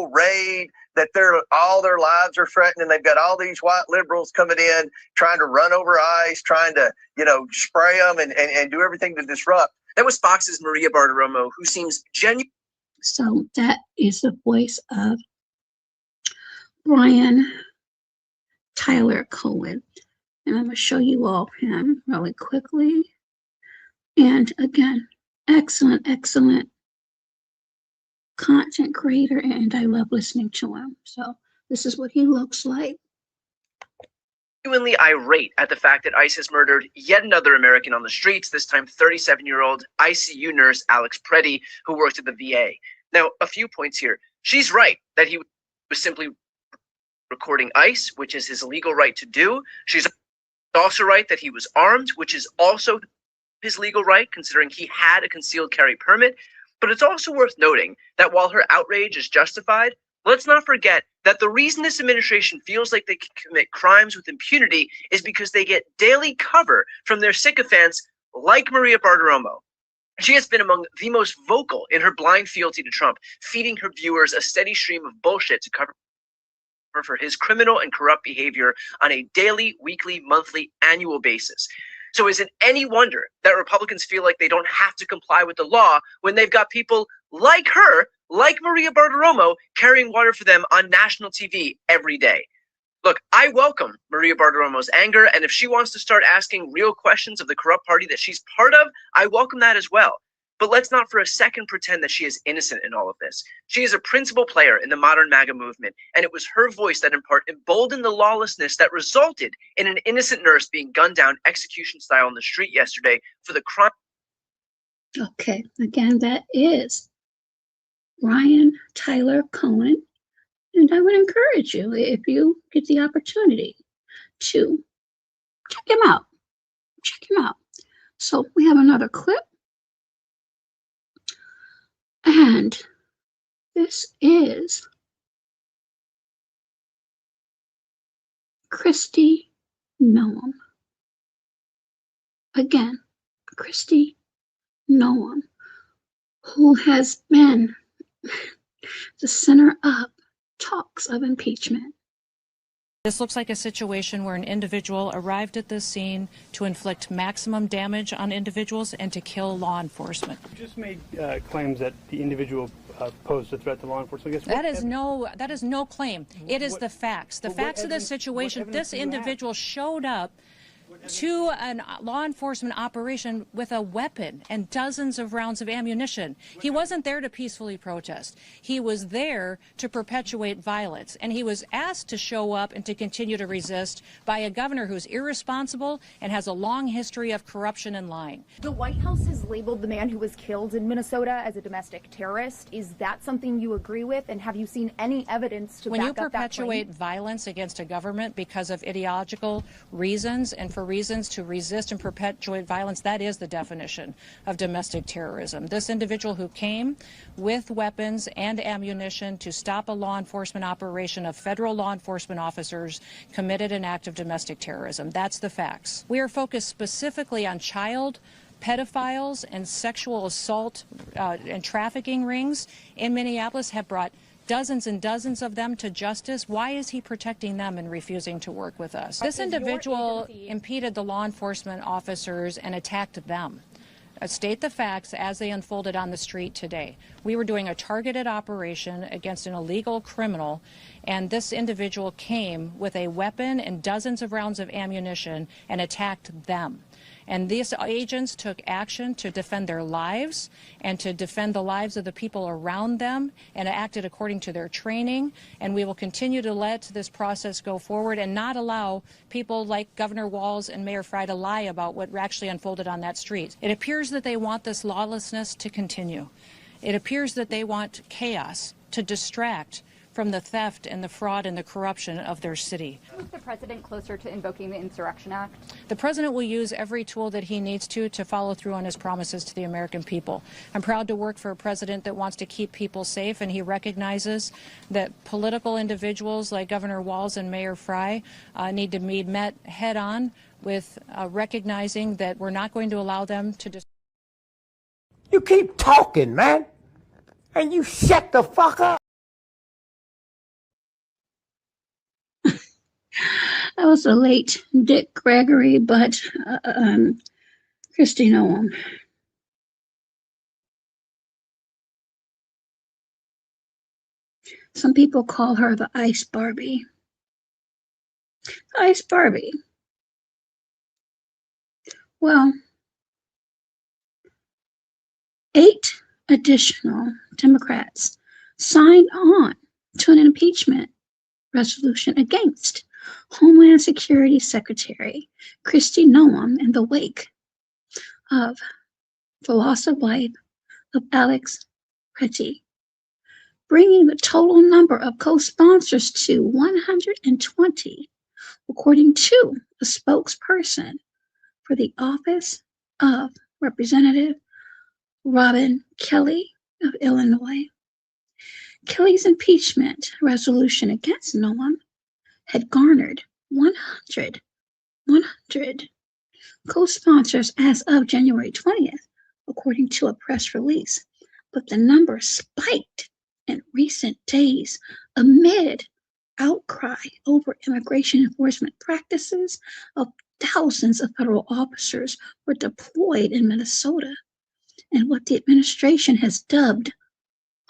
illegal raid, that all their lives are threatened, and they've got all these white liberals coming in trying to run over ICE, trying to, spray them and do everything to disrupt. That was Fox's Maria Bartiromo, who seems genuine. So that is the voice of Brian Tyler Cohen. And I'm going to show you all him really quickly. And again, excellent content creator, and I love listening to him. So this is what he looks like. Genuinely irate at the fact that ICE has murdered yet another American on the streets, this time 37-year-old ICU nurse Alex Preddy, who worked at the VA. Now, a few points here. She's right that he was simply recording ICE, which is his legal right to do. She's also right that he was armed, which is also his legal right, considering he had a concealed carry permit. But it's also worth noting that while her outrage is justified, let's not forget that the reason this administration feels like they can commit crimes with impunity is because they get daily cover from their sycophants like Maria Bartiromo. She has been among the most vocal in her blind fealty to Trump, feeding her viewers a steady stream of bullshit to cover for his criminal and corrupt behavior on a daily, weekly, monthly, annual basis. So is it any wonder that Republicans feel like they don't have to comply with the law when they've got people like her, like Maria Bartiromo, carrying water for them on national TV every day? Look, I welcome Maria Bartiromo's anger, and if she wants to start asking real questions of the corrupt party that she's part of, I welcome that as well. But let's not for a second pretend that she is innocent in all of this. She is a principal player in the modern MAGA movement, and it was her voice that in part emboldened the lawlessness that resulted in an innocent nurse being gunned down execution style on the street yesterday for the crime. Okay, again, that is Brian Tyler Cohen, and I would encourage you, if you get the opportunity, to check him out. Check him out. So we have another clip. And this is KRISTI NOEM. Again, KRISTI NOEM, who has been the center of talks of impeachment. This looks like a situation where an individual arrived at this scene to inflict maximum damage on individuals and to kill law enforcement. You just made claims that the individual posed a threat to law enforcement. I guess that is no claim. It is the facts. The facts of this situation. This individual showed up to a law enforcement operation with a weapon and dozens of rounds of ammunition. He wasn't there to peacefully protest. He was there to perpetuate violence, and he was asked to show up and to continue to resist by a governor who's irresponsible and has a long history of corruption and lying. The White House has labeled the man who was killed in Minnesota as a domestic terrorist. Is that something you agree with, and have you seen any evidence to back up that claim? When you perpetuate violence against a government because of ideological reasons and for reasons to resist and perpetuate violence, that is the definition of domestic terrorism. This individual who came with weapons and ammunition to stop a law enforcement operation of federal law enforcement officers committed an act of domestic terrorism. That's the facts. We are focused specifically on child pedophiles and sexual assault and trafficking rings in Minneapolis, have brought dozens and dozens of them to justice. Why is he protecting them and refusing to work with us? This individual impeded the law enforcement officers and attacked them. State the facts as they unfolded on the street today. We were doing a targeted operation against an illegal criminal, and this individual came with a weapon and dozens of rounds of ammunition and attacked them. And these agents took action to defend their lives and to defend the lives of the people around them, and acted according to their training. And we will continue to let this process go forward and not allow people like Governor Walz and Mayor Frey to lie about what actually unfolded on that street. It appears that they want this lawlessness to continue. It appears that they want chaos to distract from the theft and the fraud and the corruption of their city. Is the president closer to invoking the Insurrection Act? The president will use every tool that he needs to follow through on his promises to the American people. I'm proud to work for a president that wants to keep people safe, and he recognizes that political individuals like Governor Walz and Mayor Frey need to be met head on with recognizing that we're not going to allow them to... You keep talking, man, and you shut the fuck up. That was the late Dick Gregory, but KRISTI NOEM. Some people call her the Ice Barbie. Ice Barbie. Well, 8 additional Democrats signed on to an impeachment resolution against Homeland Security Secretary KRISTI NOEM in the wake of the loss of life of Alex Pretty, bringing the total number of co-sponsors to 120, according to a spokesperson for the office of Representative Robin Kelly of Illinois. Kelly's impeachment resolution against NOEM had garnered 100 co-sponsors as of January 20th, according to a press release, but the number spiked in recent days amid outcry over immigration enforcement practices of thousands of federal officers were deployed in Minnesota and what the administration has dubbed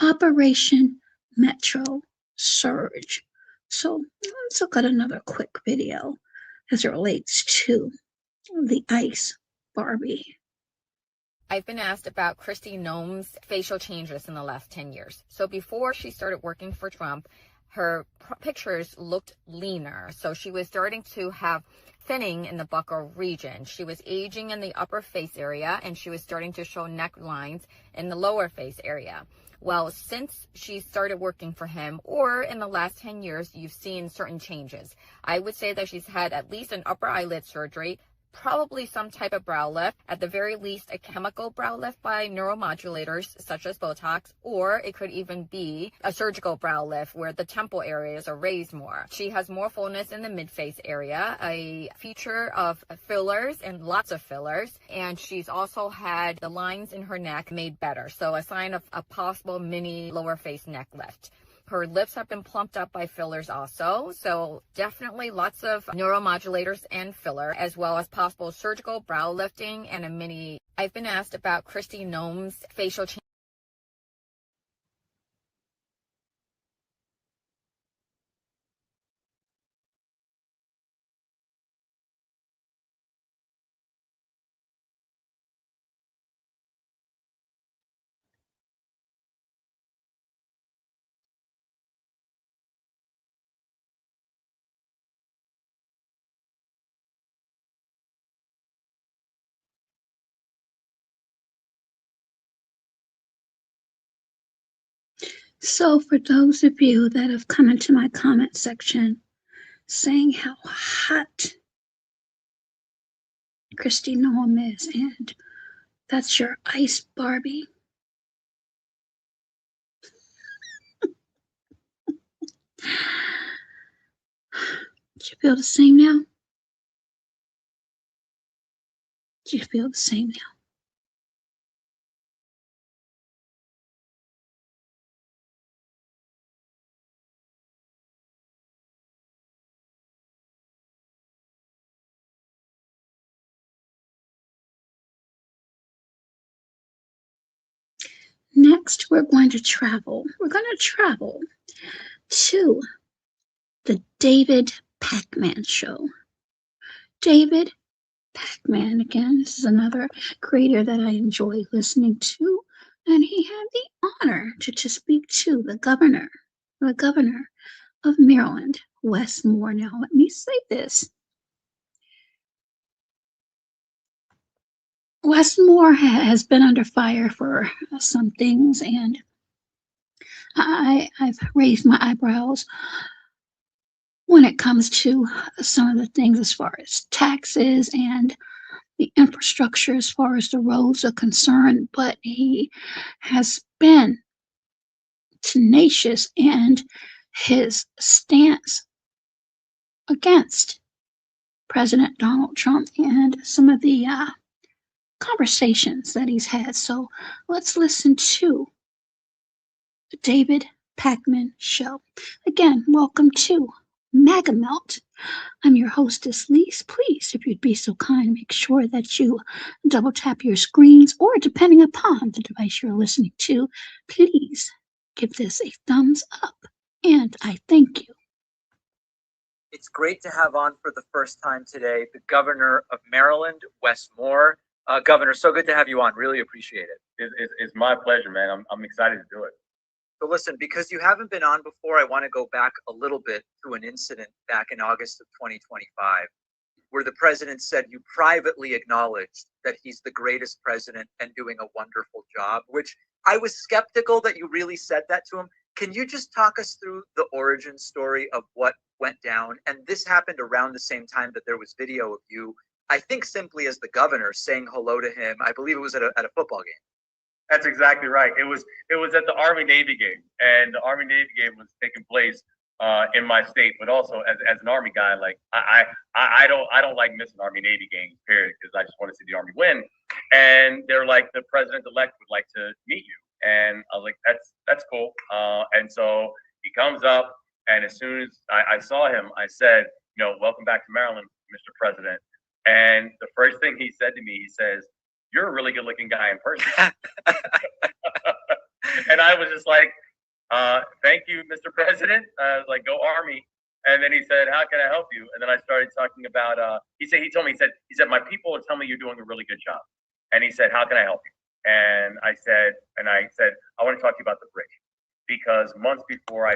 Operation Metro Surge. So let's look at another quick video as it relates to the Ice Barbie. I've been asked about KRISTI NOEM's facial changes in the last 10 years. So before she started working for Trump, her pictures looked leaner. So she was starting to have thinning in the buccal region. She was aging in the upper face area, and she was starting to show necklines in the lower face area. Well, since she started working for him, or in the last 10 years, you've seen certain changes. I would say that she's had at least an upper eyelid surgery, probably some type of brow lift, at the very least a chemical brow lift by neuromodulators such as Botox, or it could even be a surgical brow lift where the temple areas are raised more. She has more fullness in the mid-face area, a feature of fillers and lots of fillers, and she's also had the lines in her neck made better, so a sign of a possible mini lower face neck lift. Her lips have been plumped up by fillers also, so definitely lots of neuromodulators and filler, as well as possible surgical brow lifting and a mini. I've been asked about KRISTI NOEM's facial change. So for those of you that have come into my comment section saying how hot KRISTI NOEM is, and that's your Ice Barbie. Do you feel the same now? Do you feel the same now? Next, we're going to travel. We're going to travel to the David Pakman Show. David Pakman, again, this is another creator that I enjoy listening to, and he had the honor to speak to the governor of Maryland, Wes Moore. Now, let me say this. Wes Moore has been under fire for some things, and I've raised my eyebrows when it comes to some of the things as far as taxes and the infrastructure as far as the roads are concerned, but he has been tenacious in his stance against President Donald Trump and some of the conversations that he's had. So let's listen to the David Pakman Show. Again, welcome to MAGA Melt. I'm your hostess, Lise. Please, if you'd be so kind, make sure that you double tap your screens, or depending upon the device you're listening to, please give this a thumbs up. And I thank you. It's great to have on for the first time today the Governor of Maryland, Wes Moore. Governor, so good to have you on. Really appreciate it. It's my pleasure, man. I'm excited to do it. So listen, because you haven't been on before, I want to go back a little bit to an incident back in August of 2025, where the president said you privately acknowledged that he's the greatest president and doing a wonderful job, which I was skeptical that you really said that to him. Can you just talk us through the origin story of what went down? And this happened around the same time that there was video of you, I think simply as the governor, saying hello to him. I believe it was at a football game. That's exactly right. It was at the Army-Navy game, and the Army-Navy game was taking place in my state. But also, as an Army guy, like I don't like missing Army-Navy games, period, because I just want to see the Army win. And they're like, the president-elect would like to meet you, and I was like, that's cool. And so he comes up, and as soon as I saw him, I said, welcome back to Maryland, Mr. President. And the first thing he said to me, he says, "You're a really good looking guy in person." And I was just like, thank you, Mr. President. I was like, go Army. And then he said, how can I help you? And then I started talking about, he said, my people are telling me you're doing a really good job. And he said, how can I help you? And I said, I want to talk to you about the bridge, because months before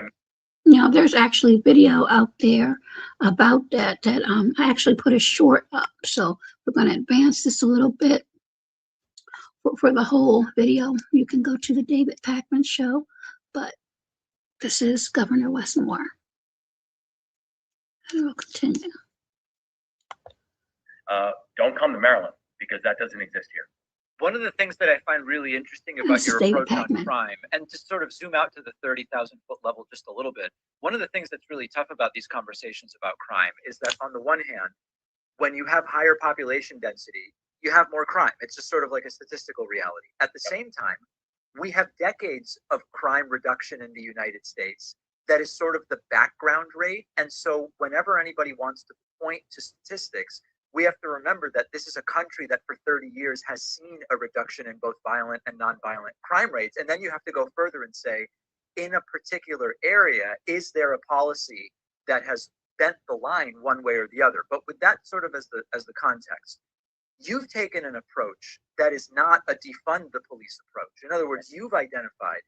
There's actually video out there about that I actually put a short up. So we're going to advance this a little bit. For the whole video, you can go to the David Pakman Show, but this is Governor Wes Moore. And we'll continue. Don't come to Maryland, because that doesn't exist here. One of the things that I find really interesting about your approach on crime, and to sort of zoom out to the 30,000-foot level just a little bit, one of the things that's really tough about these conversations about crime is that on the one hand, when you have higher population density, you have more crime. It's just sort of like a statistical reality. At the same time, we have decades of crime reduction in the United States that is sort of the background rate. And so whenever anybody wants to point to statistics, we have to remember that this is a country that for 30 years has seen a reduction in both violent and nonviolent crime rates. And then you have to go further and say, in a particular area, is there a policy that has bent the line one way or the other? But with that sort of as the context, you've taken an approach that is not a defund the police approach. In other words, you've identified,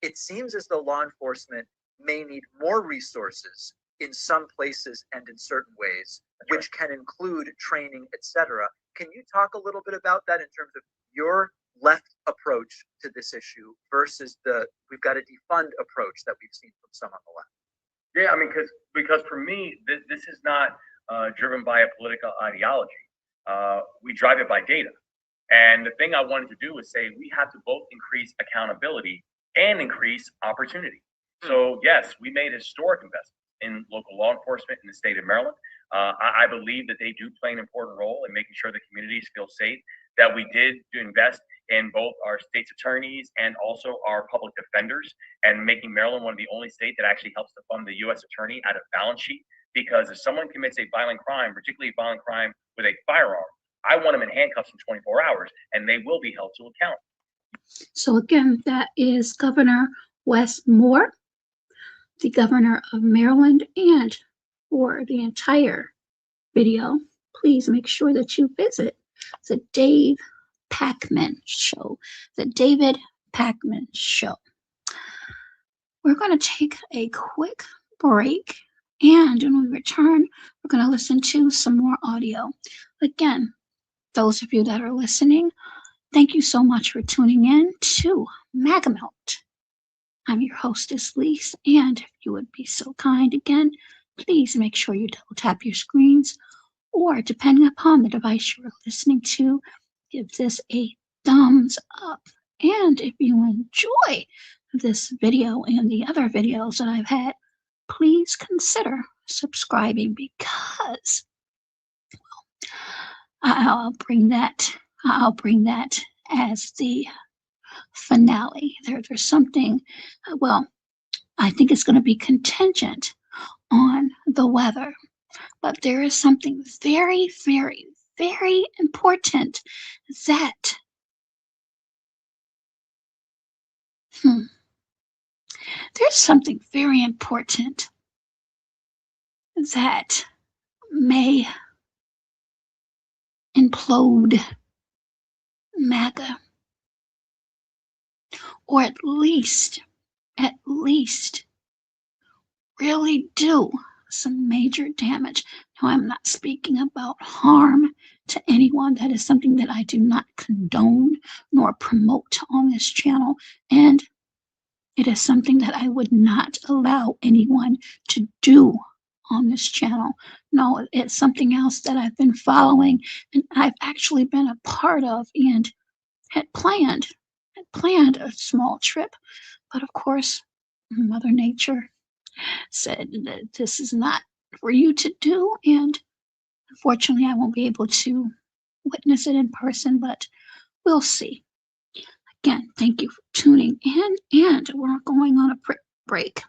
it seems as though law enforcement may need more resources in some places and in certain ways, which can include training, etc. Can you talk a little bit about that in terms of your left approach to this issue versus we've got a defund approach that we've seen from some on the left? Yeah, I mean, because for me, this is not driven by a political ideology. We drive it by data. And the thing I wanted to do was say we have to both increase accountability and increase opportunity. So yes, we made historic investments in local law enforcement in the state of Maryland. I believe that they do play an important role in making sure the communities feel safe, that we did invest in both our state's attorneys and also our public defenders, and making Maryland one of the only states that actually helps to fund the U.S. attorney out of balance sheet. Because if someone commits a violent crime, particularly violent crime with a firearm, I want them in handcuffs in 24 hours, and they will be held to account. So again, that is Governor Wes Moore, the governor of Maryland. And for the entire video, please make sure that you visit the Dave Pakman Show, the David Pakman Show. We're going to take a quick break, and when we return, we're going to listen to some more audio. Again, those of you that are listening, thank you so much for tuning in to MAGA Melt. I'm your hostess, Lise, and if you would be so kind again, please make sure you double tap your screens, or depending upon the device you're listening to, give this a thumbs up. And if you enjoy this video and the other videos that I've had, please consider subscribing, because I'll bring that as the finale. There's something, well, I think it's going to be contingent on the weather. But there is something very, very, very important that there's something very important that may implode MAGA, or at least really do some major damage. Now, I'm not speaking about harm to anyone. That is something that I do not condone nor promote on this channel, and it is something that I would not allow anyone to do on this channel. No, it's something else that I've been following and I've actually been a part of, and had planned a small trip. But of course, Mother Nature said that this is not for you to do, and unfortunately I won't be able to witness it in person, but we'll see. Again, thank you for tuning in, and we're going on a break.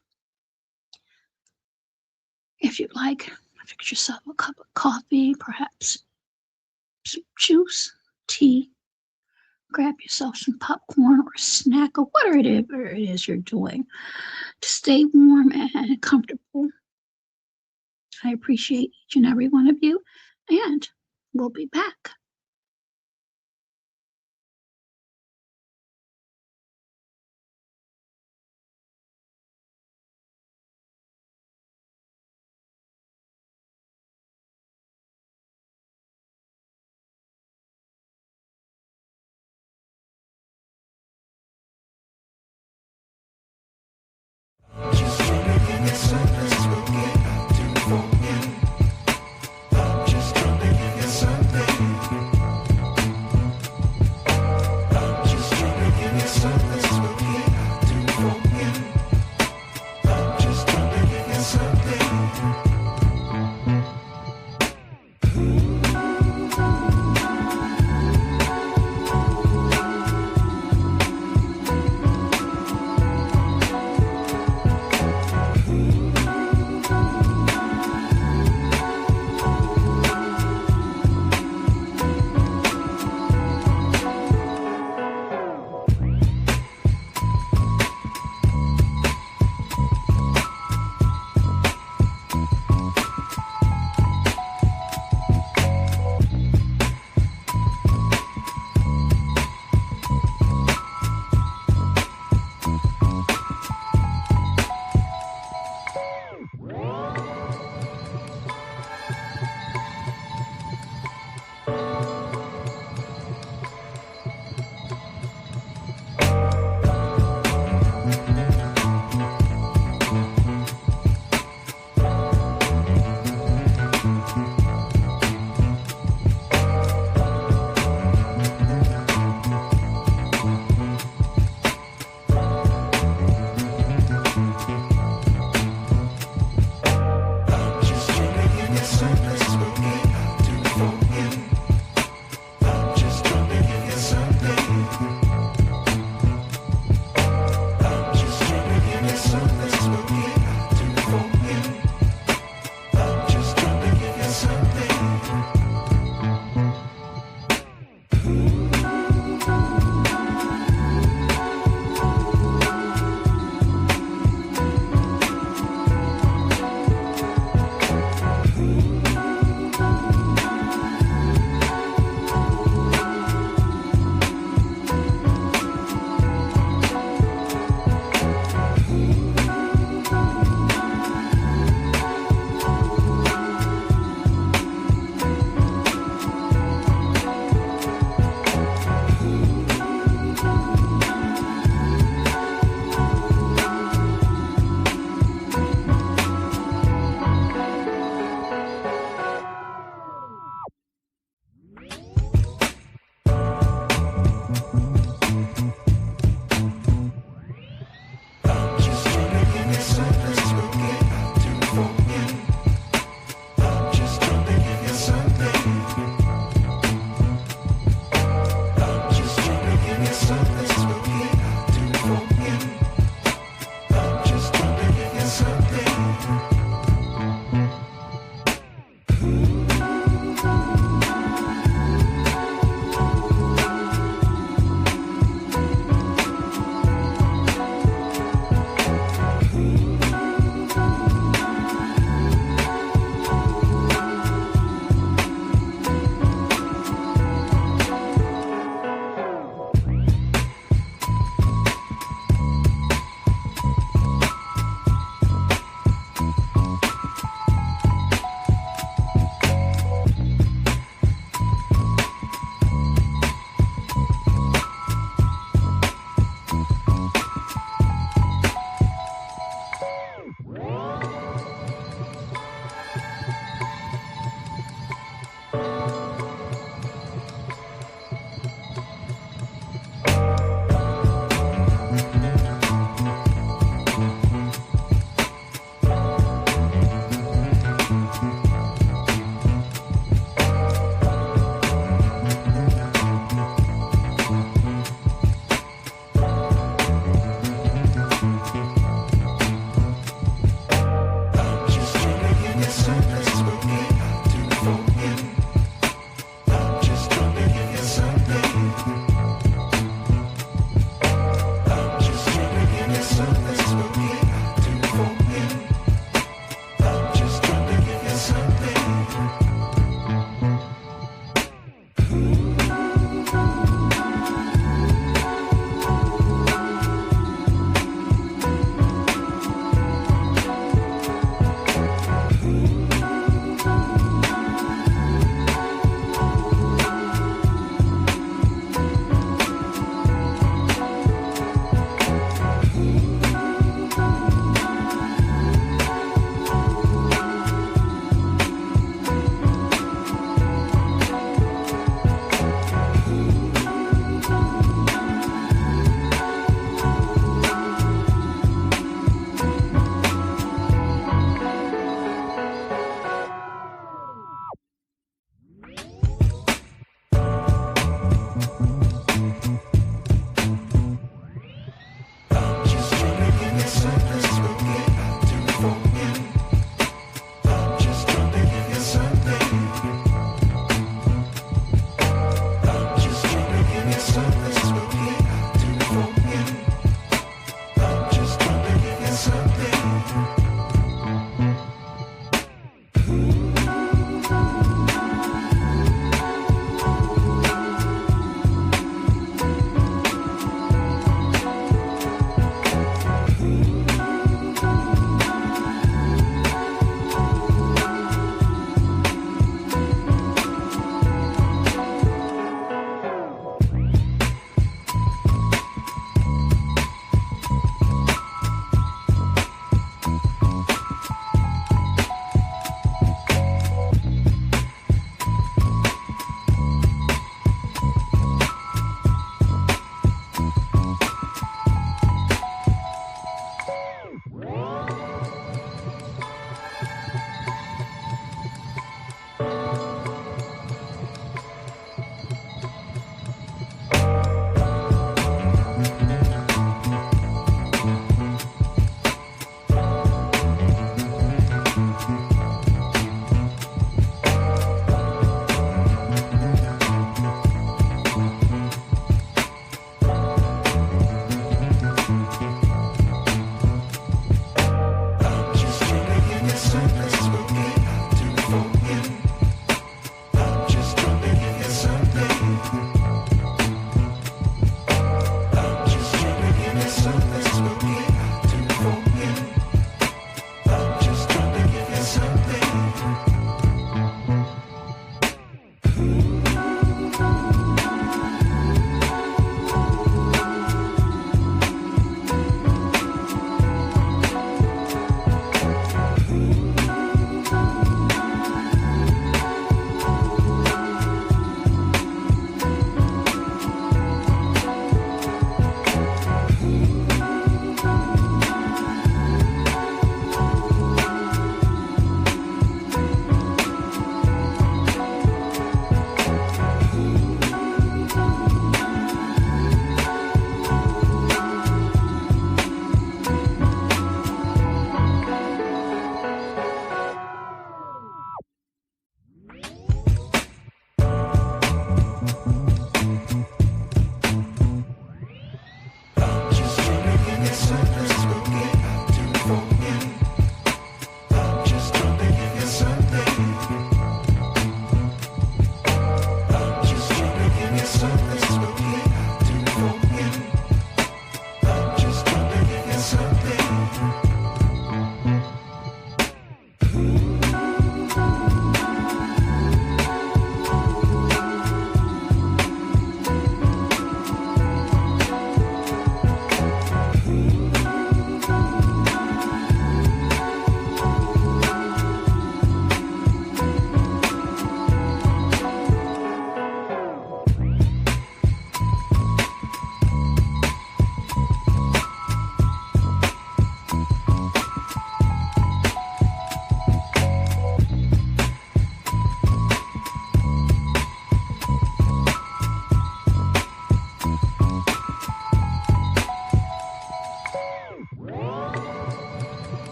If you'd like, fix yourself a cup of coffee, perhaps some juice, tea, grab yourself some popcorn or a snack or whatever it is you're doing to stay warm and comfortable. I appreciate each and every one of you, and we'll be back.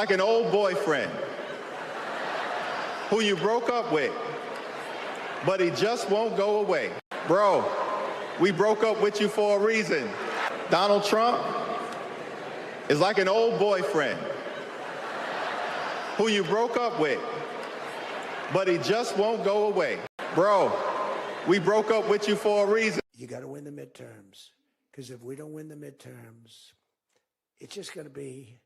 like an old boyfriend. who you broke up with, but he just won't go away. Bro, we broke up with you for a reason. Donald Trump is like an old boyfriend who you broke up with, but he just won't go away. Bro, we broke up with you for a reason. You got to win the midterms, because if we don't win the midterms, it's just going to be,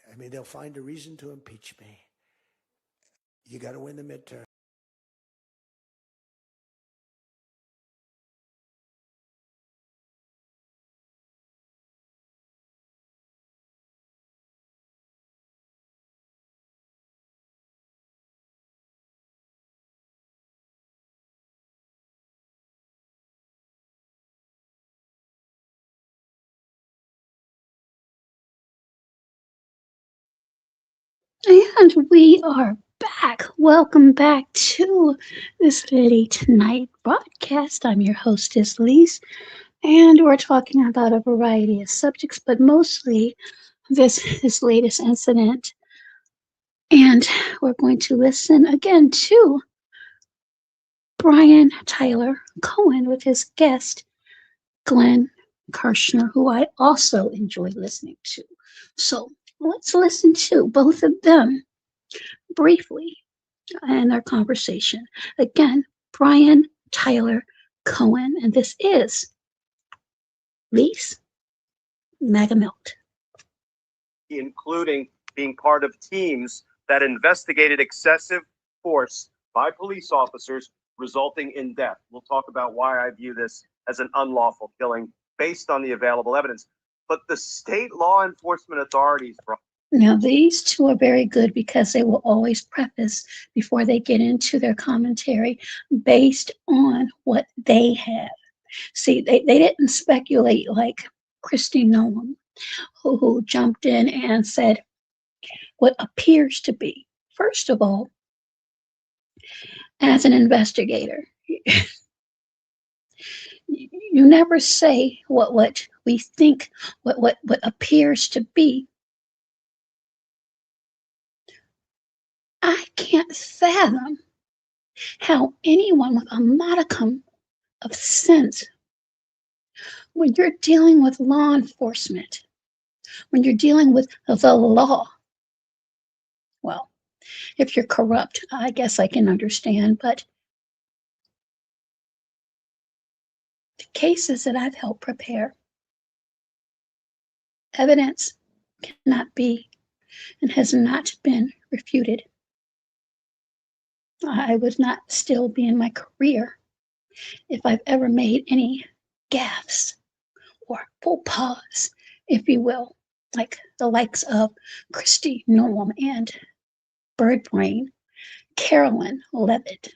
I mean, they'll find a reason to impeach me. You got to win the midterms. And we are back. Welcome back to this Lady Tonight broadcast. I'm your hostess, Lise, and we're talking about a variety of subjects, but mostly this latest incident. And we're going to listen again to Brian Tyler Cohen with his guest, Glenn Kirshner, who I also enjoy listening to. So let's listen to both of them briefly in our conversation. Again, Brian Tyler Cohen, and this is Lise MAGA Melt. Including being part of teams that investigated excessive force by police officers resulting in death. We'll talk about why I view this as an unlawful killing based on the available evidence. But the state law enforcement authorities, now, these two are very good because they will always preface before they get into their commentary based on what they have. See, they didn't speculate like KRISTI NOEM, who jumped in and said what appears to be. First of all, as an investigator, you never say what we think, what appears to be. I can't fathom how anyone with a modicum of sense, when you're dealing with law enforcement, when you're dealing with the law, well, if you're corrupt, I guess I can understand, but the cases that I've helped prepare, evidence cannot be and has not been refuted. I would not still be in my career if I've ever made any gaffes or faux pas, if you will, like the likes of KRISTI NOEM and Birdbrain, Carolyn Levitt.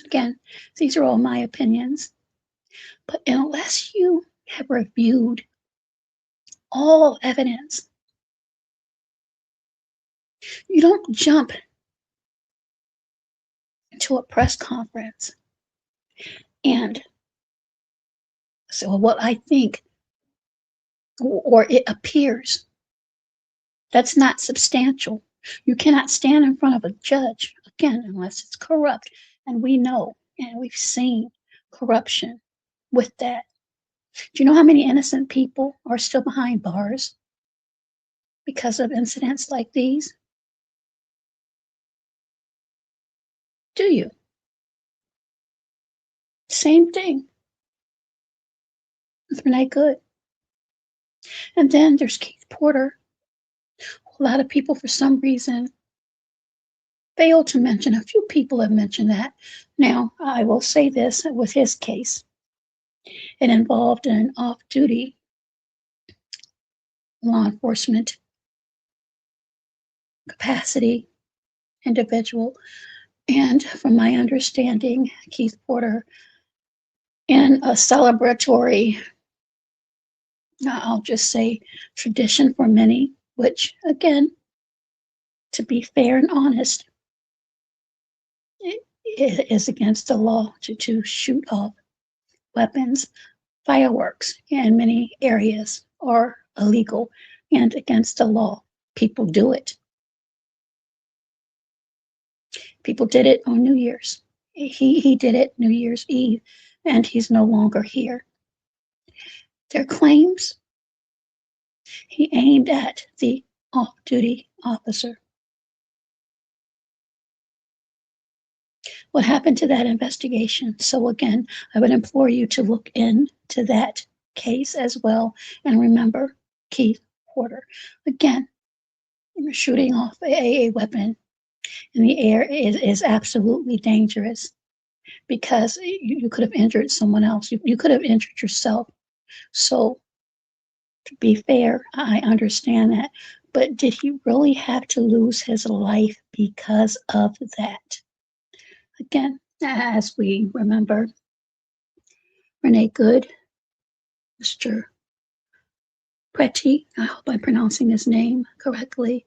Again, these are all my opinions, but unless you have reviewed all evidence, you don't jump to a press conference and say, well, what I think or it appears. That's not substantial. You cannot stand in front of a judge, again, unless it's corrupt. And we know, and we've seen corruption with that. Do you know how many innocent people are still behind bars because of incidents like these? Do you? Same thing with Renee Good. And then there's Keith Porter. A lot of people, for some reason, failed to mention. A few people have mentioned that. Now, I will say this with his case. It involved an off-duty law enforcement capacity individual. And from my understanding, Keith Porter, in a celebratory, I'll just say, tradition for many, which, again, to be fair and honest, it is against the law to shoot off weapons. Fireworks in many areas are illegal and against the law. People do it. People did it on New Year's. He did it New Year's Eve, and he's no longer here. Their claims, he aimed at the off-duty officer. What happened to that investigation? So again, I would implore you to look into that case as well, and remember Keith Porter. Again, shooting off a weapon in the air is absolutely dangerous, because you could have injured someone else. You could have injured yourself. So to be fair, I understand that. But did he really have to lose his life because of that? Again, as we remember, Renee Good, Mr. Pretty, I hope I'm pronouncing his name correctly.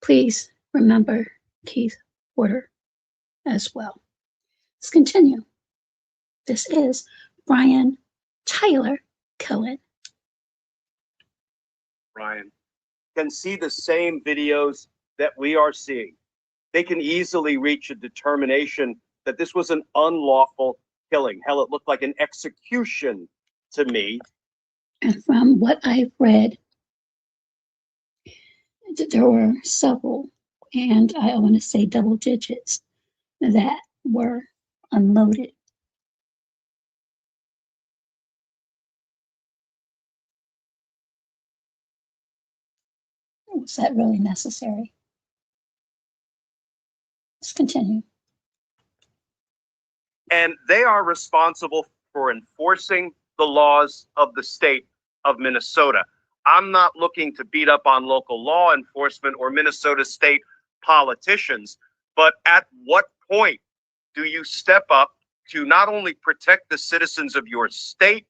Please remember Keith Porter as well. Let's continue. This is Brian Tyler Cohen. Brian, can see the same videos that we are seeing. They can easily reach a determination that this was an unlawful killing. Hell, it looked like an execution to me. And from what I've read, there were several, and I want to say double digits, that were unloaded. Was that really necessary? Let's continue. And they are responsible for enforcing the laws of the state of Minnesota. I'm not looking to beat up on local law enforcement or Minnesota state politicians, but at what point do you step up to not only protect the citizens of your state,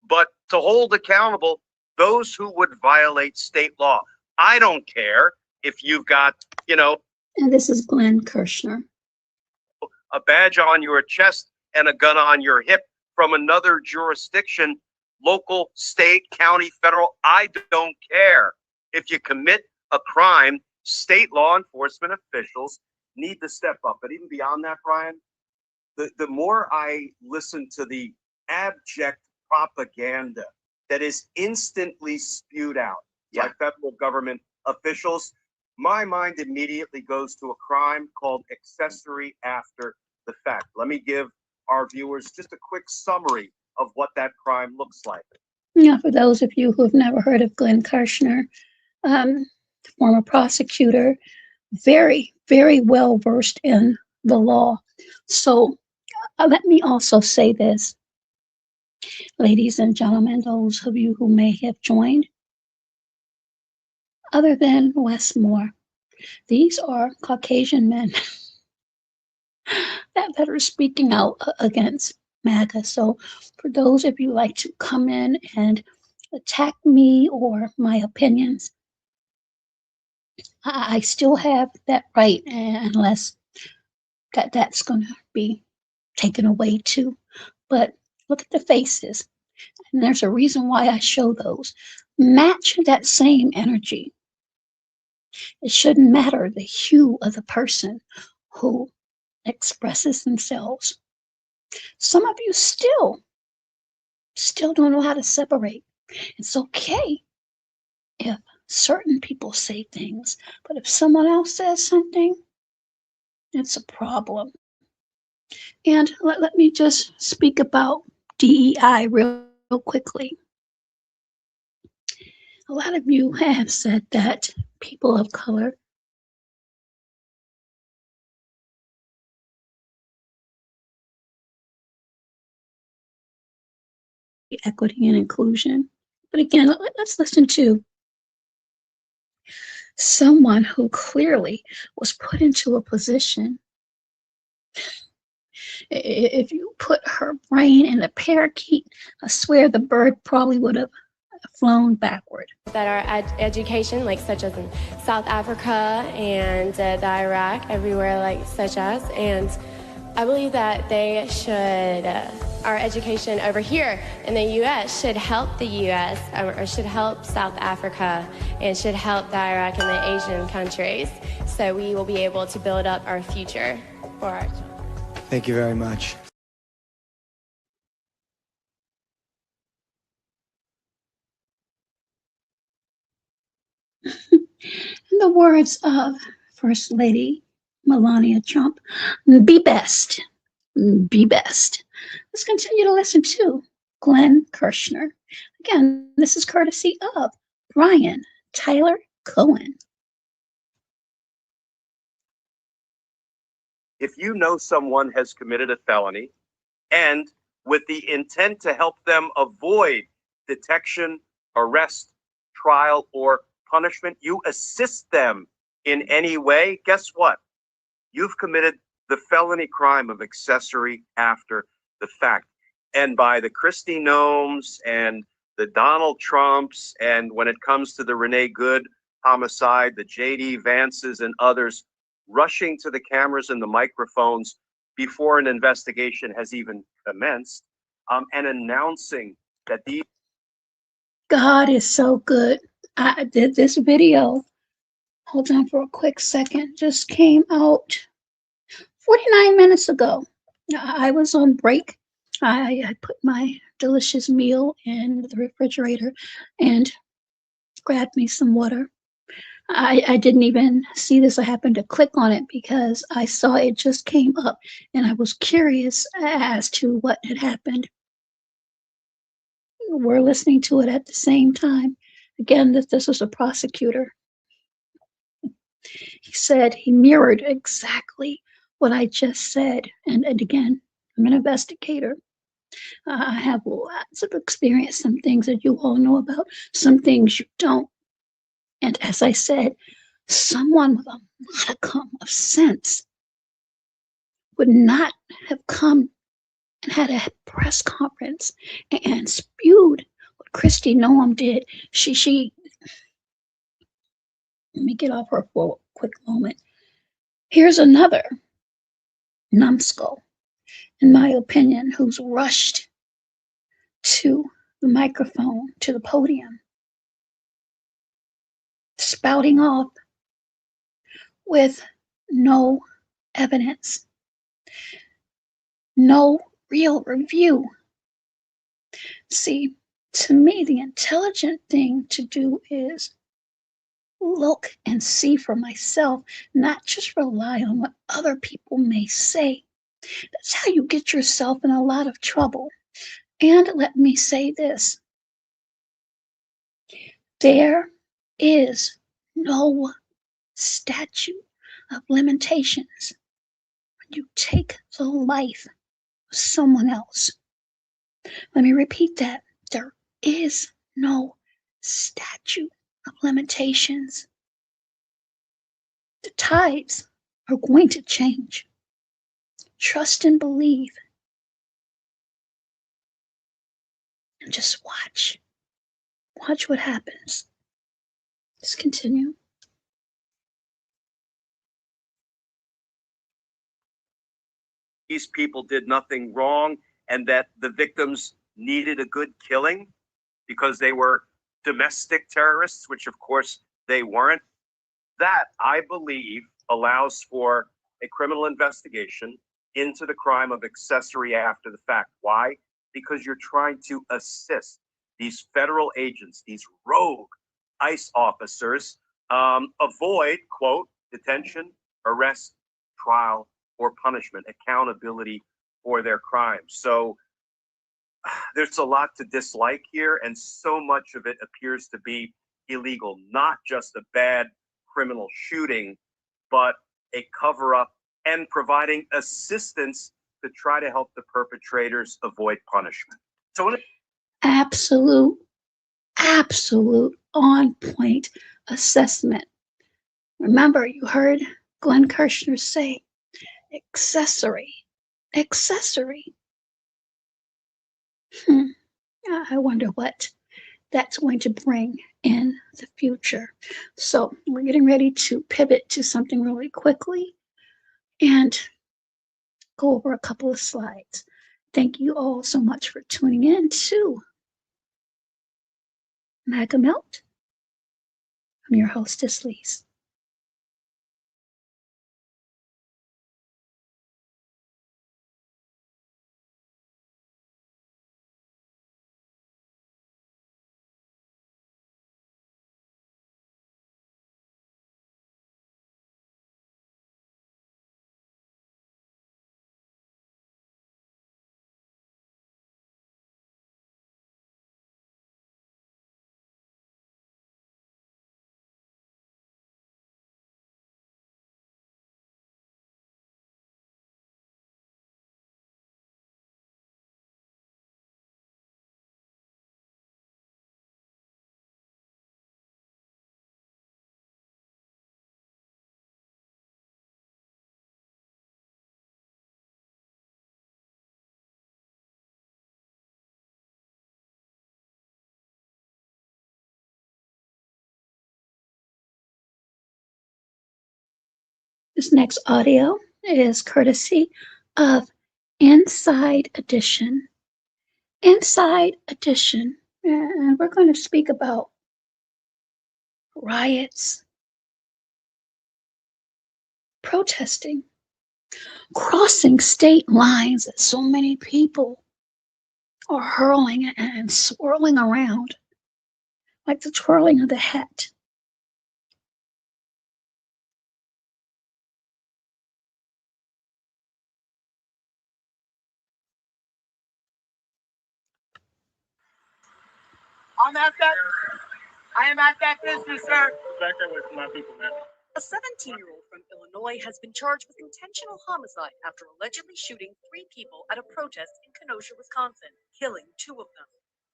but to hold accountable those who would violate state law? I don't care if you've got, And this is Glenn Kirshner. A badge on your chest and a gun on your hip from another jurisdiction, local, state, county, federal. I don't care. If you commit a crime, state law enforcement officials need to step up. But even beyond that, Brian, the more I listen to the abject propaganda that is instantly spewed out by federal government officials, my mind immediately goes to a crime called accessory after the fact. Let me give our viewers just a quick summary of what that crime looks like. Yeah, for those of you who have never heard of Glenn Kirshner, former prosecutor, very, very well versed in the law. So let me also say this, ladies and gentlemen, those of you who may have joined, other than Wes Moore, these are Caucasian men that are speaking out against MAGA. So for those of you who like to come in and attack me or my opinions, I still have that right, unless that's going to be taken away too. But look at the faces, and there's a reason why I show those. Match that same energy. It shouldn't matter the hue of the person who expresses themselves. Some of you still don't know how to separate. It's okay if certain people say things, but if someone else says something, it's a problem. And let me just speak about DEI real quickly. A lot of you have said that people of color equity and inclusion. But again, let's listen to someone who clearly was put into a position. If you put her brain in a parakeet, I swear the bird probably would have flown backward. That our education, like such as in South Africa and the Iraq, everywhere like such as, and I believe that they should, our education over here in the U.S. should help the U.S. or should help South Africa and should help the Iraq and the Asian countries. so we will be able to build up our future for our children. Thank you very much. In the words of First Lady Melania Trump, be best, be best. Let's continue to listen to Glenn Kirshner. Again, this is courtesy of Brian Tyler Cohen. If you know someone has committed a felony and with the intent to help them avoid detection, arrest, trial, or punishment, you assist them in any way, guess what? You've committed the felony crime of accessory after the fact. And by the KRISTI Noems and the Donald Trumps, and when it comes to the Renee Good homicide, the J.D. Vances and others, rushing to the cameras and the microphones before an investigation has even commenced, and announcing that these... God is so good. I did this video, hold on for a quick second, just came out 49 minutes ago. I was on break. I put my delicious meal in the refrigerator and grabbed me some water. I didn't even see this. I happened to click on it because I saw it just came up and I was curious as to what had happened. We're listening to it at the same time. Again, this was a prosecutor. He said he mirrored exactly what I just said. And again, I'm an investigator. I have lots of experience, some things that you all know about, some things you don't. And as I said, someone with a modicum of sense would not have come and had a press conference and spewed what Kristi Noem did. She let me get off her for a quick moment. Here's another numbskull, in my opinion, who's rushed to the microphone, to the podium, spouting off with no evidence, no real review. See, to me, the intelligent thing to do is look and see for myself, not just rely on what other people may say. That's how you get yourself in a lot of trouble. And let me say this. There is no statute of limitations when you take the life of someone else. Let me repeat that. There is no statute of limitations. The tides are going to change. Trust and believe. And just watch. Watch what happens. Let's continue. These people did nothing wrong and that the victims needed a good killing because they were domestic terrorists, which of course they weren't. That, I believe, allows for a criminal investigation into the crime of accessory after the fact. Why? Because you're trying to assist these federal agents, these rogue ICE officers, avoid, quote, detention, arrest, trial, or punishment, accountability for their crimes. So there's a lot to dislike here, and so much of it appears to be illegal, not just a bad criminal shooting, but a cover-up and providing assistance to try to help the perpetrators avoid punishment. So absolute on-point assessment. Remember, you heard Glenn Kirshner say, accessory. I wonder what that's going to bring in the future. So we're getting ready to pivot to something really quickly and go over a couple of slides. Thank you all so much for tuning in to MAGA Melt. I'm your hostess, Lise. This next audio is courtesy of Inside Edition. Inside Edition. And we're going to speak about riots, protesting, crossing state lines that so many people are hurling and swirling around like the twirling of the hat. I am at that business, sir. Back there with my people, man. A 17-year-old from Illinois has been charged with intentional homicide after allegedly shooting 3 people at a protest in Kenosha, Wisconsin, killing 2 of them.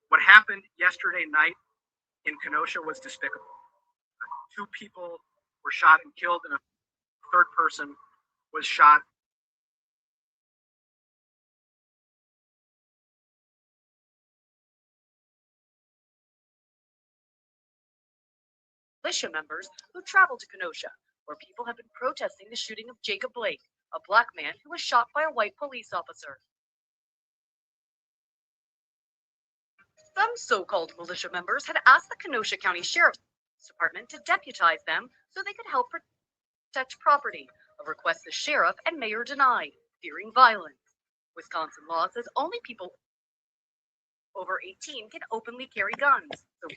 What happened yesterday night in Kenosha was despicable. 2 people were shot and killed, and a third person was shot. Militia members who traveled to Kenosha, where people have been protesting the shooting of Jacob Blake, a black man who was shot by a white police officer. Some so-called militia members had asked the Kenosha County Sheriff's Department to deputize them so they could help protect property, a request the sheriff and mayor denied, fearing violence. Wisconsin law says only people over 18 can openly carry guns. So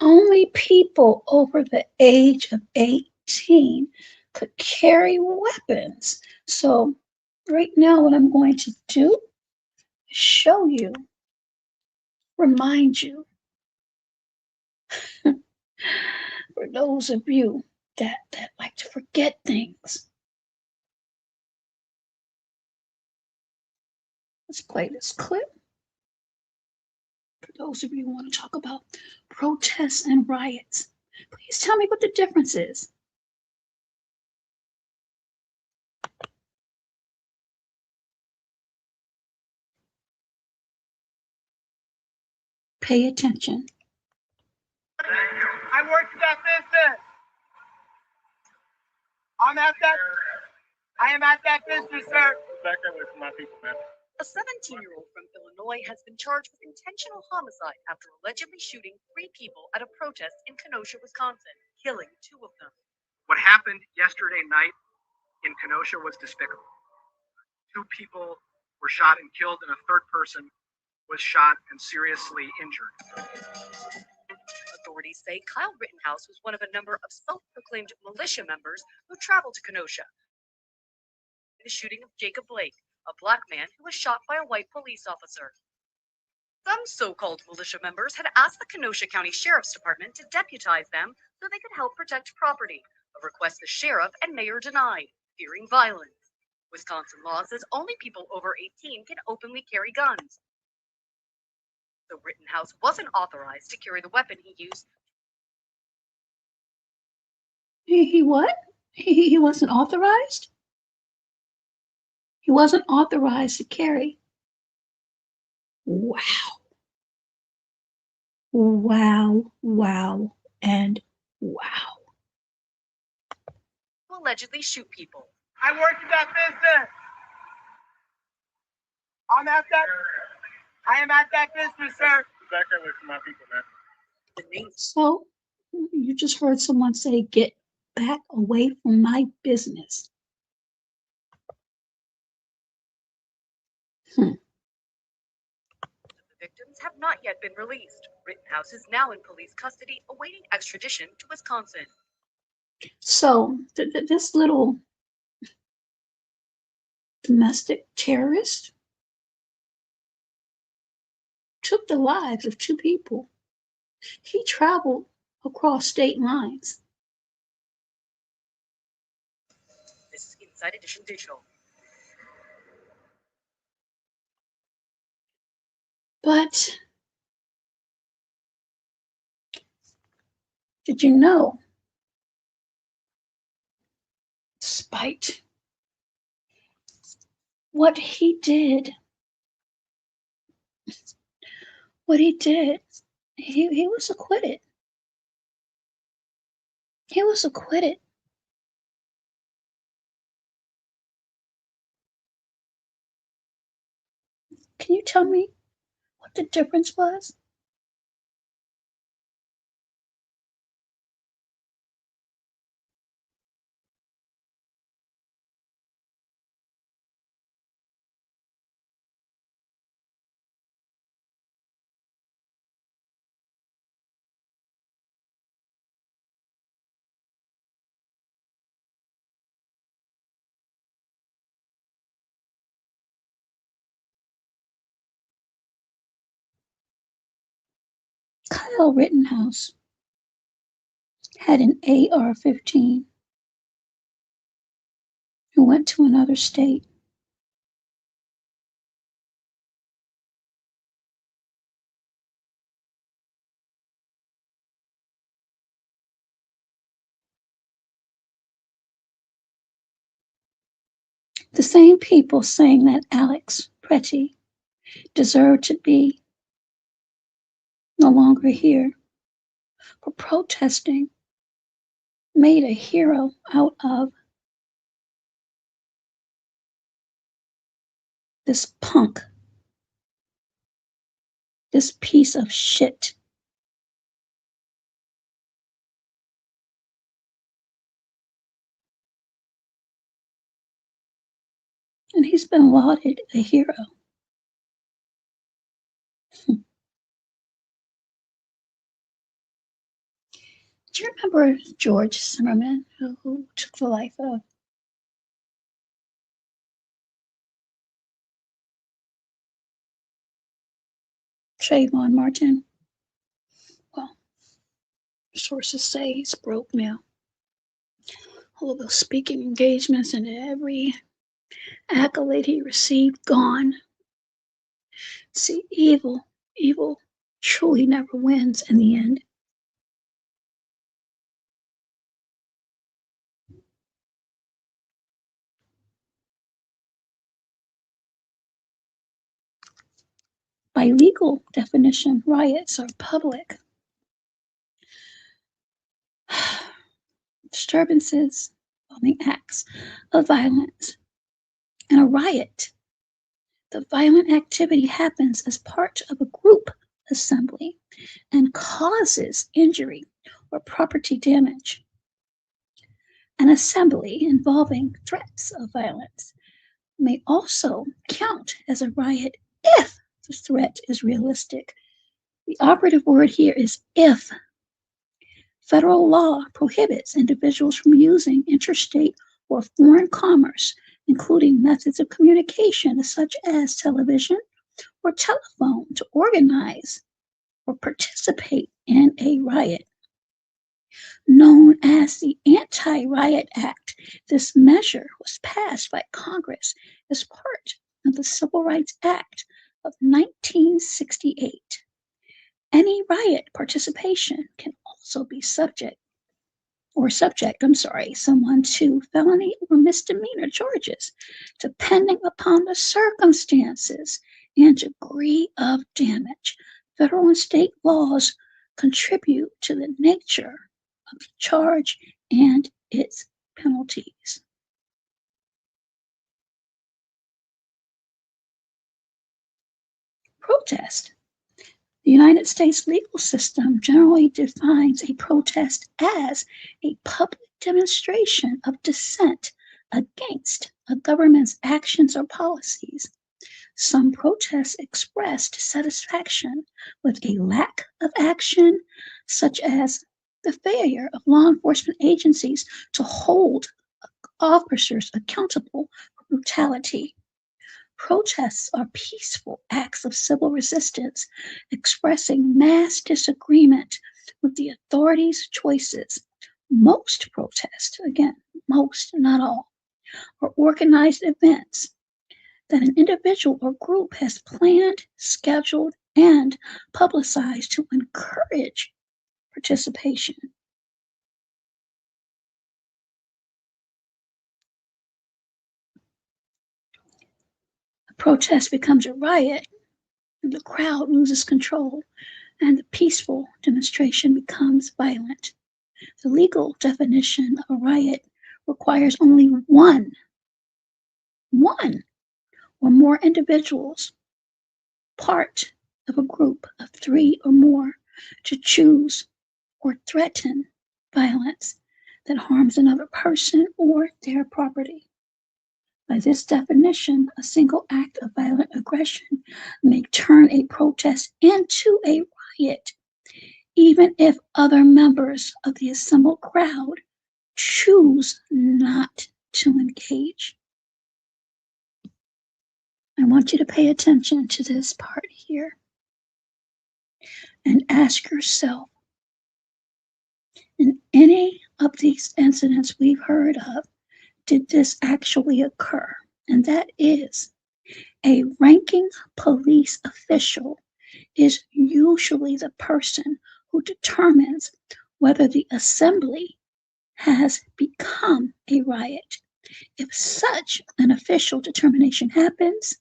only people over the age of 18 could carry weapons. So right now what I'm going to do is show you, remind you, for those of you that like to forget things. Let's play this clip. For those of you who want to talk about protests and riots, please tell me what the difference is. Pay attention. I work for that business. I am at that business, sir. Back there with my people, man. A 17-year-old from Illinois has been charged with intentional homicide after allegedly shooting 3 people at a protest in Kenosha, Wisconsin, killing 2 of them. What happened yesterday night in Kenosha was despicable. 2 people were shot and killed, and a third person was shot and seriously injured. Authorities say Kyle Rittenhouse was one of a number of self-proclaimed militia members who traveled to Kenosha. The shooting of Jacob Blake, a black man who was shot by a white police officer. Some so-called militia members had asked the Kenosha County Sheriff's Department to deputize them so they could help protect property, a request the sheriff and mayor denied, fearing violence. Wisconsin law says only people over 18 can openly carry guns. So Rittenhouse wasn't authorized to carry the weapon he used. He what? He wasn't authorized? He wasn't authorized to carry. Wow. Wow, wow, and wow. Allegedly shoot people. I work for that business. I am at that business, sir. Back there with my people, man. So you just heard someone say, get back away from my business. The victims have not yet been released. Rittenhouse is now in police custody, awaiting extradition to Wisconsin. So this little domestic terrorist took the lives of 2 people. He traveled across state lines. This is Inside Edition Digital. But did you know, despite what he did, he was acquitted. He was acquitted. Can you tell me what the difference was? Kyle Rittenhouse had an AR-15 and went to another state. The same people saying that Alex Pretty deserved to be no longer here for protesting made a hero out of this punk, this piece of shit. And he's been lauded a hero. Do you remember George Zimmerman, who took the life of Trayvon Martin? Well, sources say he's broke now. All of those speaking engagements and every accolade he received gone. See, evil truly never wins in the end. By legal definition, riots are public disturbances involving acts of violence. In a riot, the violent activity happens as part of a group assembly and causes injury or property damage. An assembly involving threats of violence may also count as a riot if the threat is realistic. The operative word here is if. Federal law prohibits individuals from using interstate or foreign commerce, including methods of communication such as television or telephone, to organize or participate in a riot. Known as the Anti-Riot Act, this measure was passed by Congress as part of the Civil Rights Act of 1968. Any riot participation can also be subject someone to felony or misdemeanor charges, depending upon the circumstances and degree of damage. Federal and state laws contribute to the nature of the charge and its penalties. Protest. The United States legal system generally defines a protest as a public demonstration of dissent against a government's actions or policies. Some protests express dissatisfaction with a lack of action, such as the failure of law enforcement agencies to hold officers accountable for brutality. Protests are peaceful acts of civil resistance, expressing mass disagreement with the authorities' choices. Most protests, again, most, not all, are organized events that an individual or group has planned, scheduled, and publicized to encourage participation. A protest becomes a riot, and the crowd loses control, and the peaceful demonstration becomes violent. The legal definition of a riot requires only one or more individuals part of a group of 3 or more to choose or threaten violence that harms another person or their property. By this definition, a single act of violent aggression may turn a protest into a riot, even if other members of the assembled crowd choose not to engage. I want you to pay attention to this part here and ask yourself, in any of these incidents we've heard of, did this actually occur? And that is, a ranking police official is usually the person who determines whether the assembly has become a riot. If such an official determination happens,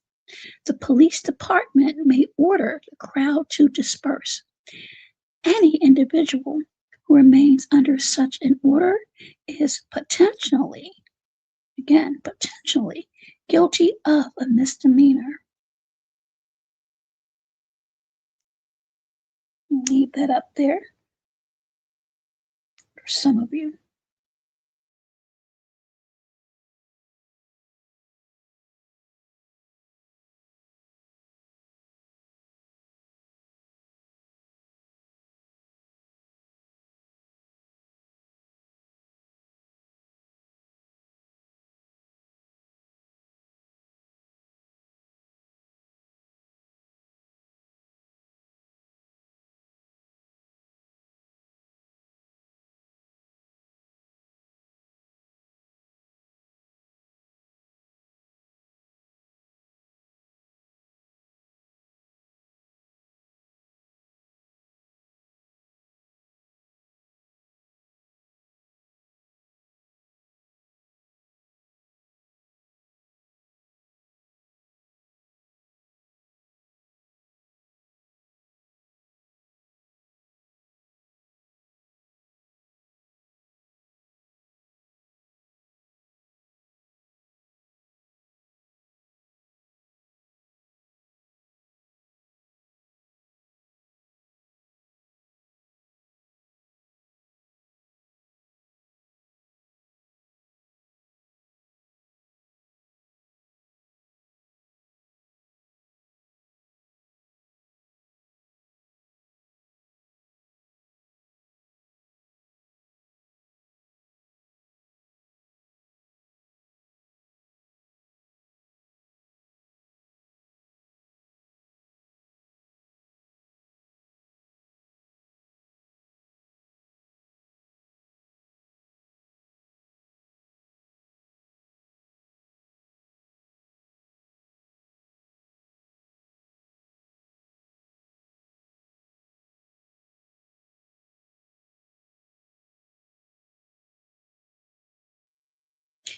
the police department may order the crowd to disperse. Any individual who remains under such an order is potentially, again, potentially guilty of a misdemeanor. Leave that up there for some of you.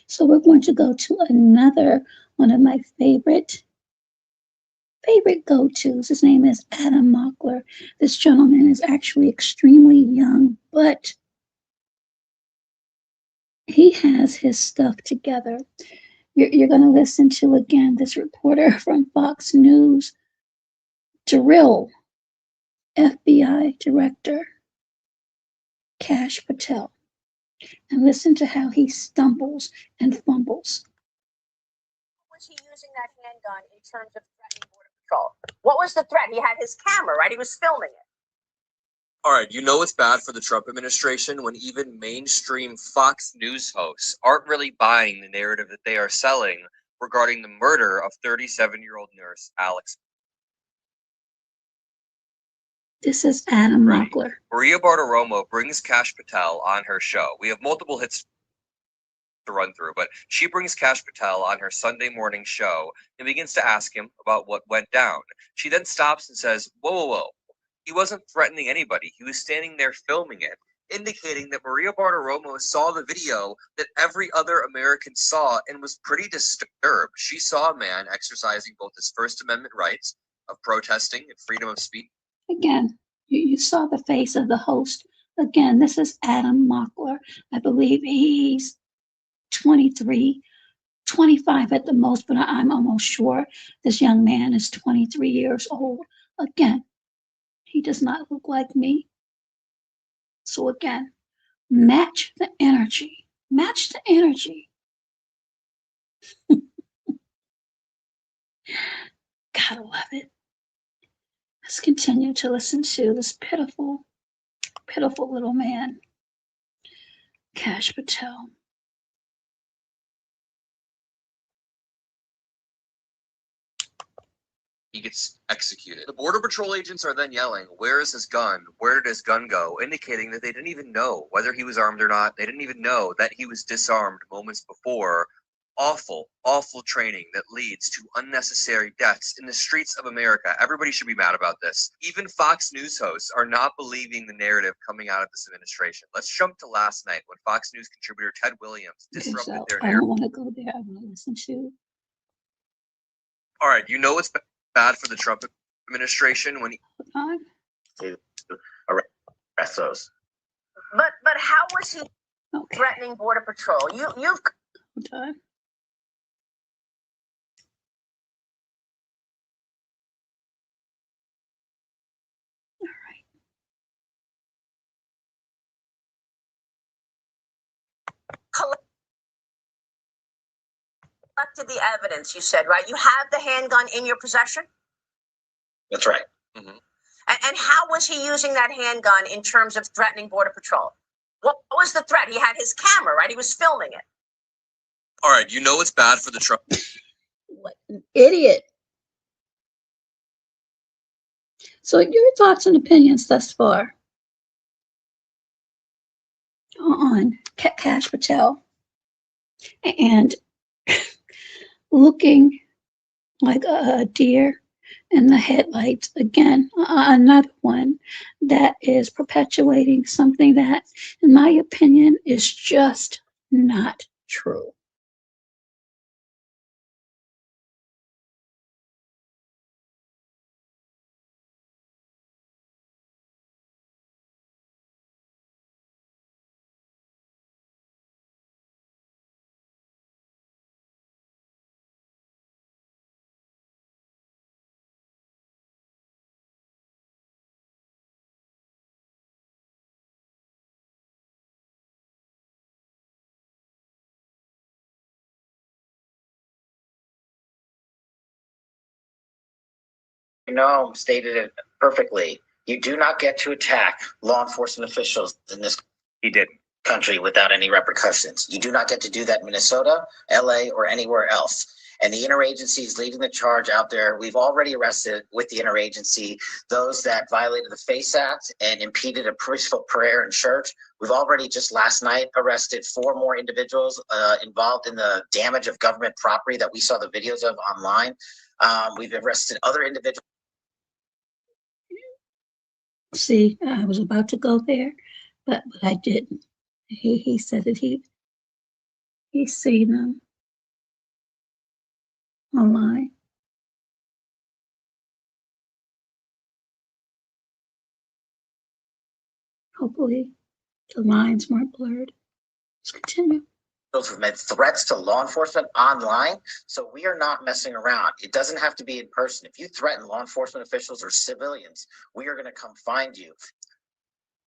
So we're going to go to another one of my favorite go-tos. His name is Adam Mockler. This gentleman is actually extremely young, but he has his stuff together. You're going to listen to, again, this reporter from Fox News, drill FBI Director Kash Patel, and listen to how he stumbles and fumbles. Was he using that handgun in terms of threatening Border Patrol? What was the threat? He had his camera, right? He was filming it. All right, you know it's bad for the Trump administration when even mainstream Fox News hosts aren't really buying the narrative that they are selling regarding the murder of 37-year-old nurse Alex. This is Adam Mockler. Maria Bartiromo brings Kash Patel on her show. We have multiple hits to run through, but she brings Kash Patel on her Sunday morning show and begins to ask him about what went down. She then stops and says, whoa, whoa, whoa. He wasn't threatening anybody. He was standing there filming it, indicating that Maria Bartiromo saw the video that every other American saw and was pretty disturbed. She saw a man exercising both his First Amendment rights of protesting and freedom of speech. Again, you saw the face of the host. Again, this is Adam Mockler. I believe he's 23. 25 at the most, but I'm almost sure this young man is 23 years old. Again, he does not look like me. So again, match the energy. Match the energy. Gotta love it. Let's continue to listen to this pitiful, pitiful little man, Kash Patel. He gets executed. The Border Patrol agents are then yelling, "Where is his gun? Where did his gun go?" Indicating that they didn't even know whether he was armed or not. They didn't even know that he was disarmed moments before. Awful, awful training that leads to unnecessary deaths in the streets of America. Everybody should be mad about this. Even Fox News hosts are not believing the narrative coming out of this administration. Let's jump to last night when Fox News contributor Ted Williams disrupted their I narrative. don't want to go there. I want to listen to. All right, you know it's bad for the Trump administration when he arrest those. But how was he threatening Border Patrol? You've Okay. collected the evidence, you said, right? You have the handgun in your possession? That's right. Mm-hmm. And how was he using that handgun in terms of threatening Border Patrol? What was the threat? He had his camera, right? He was filming it. All right, you know it's bad for the Trump. What an idiot. So your thoughts and opinions thus far on Kash Patel and looking like a deer in the headlights. Again, another one that is perpetuating something that, in my opinion, is just not true. Noam stated it perfectly. You do not get to attack law enforcement officials in this country without any repercussions. You do not get to do that in Minnesota, LA, or anywhere else. And the interagency is leading the charge out there. We've already arrested with the interagency those that violated the FACE Act and impeded a peaceful prayer in church. We've already just last night arrested 4 more individuals involved in the damage of government property that we saw the videos of online. We've arrested other individuals. See, I was about to go there, but I didn't. He said that he's seen them online. Hopefully the lines weren't blurred. Let's continue. Have made threats to law enforcement online, so we are not messing around. It doesn't have to be in person. If you threaten law enforcement officials or civilians, we are going to come find you.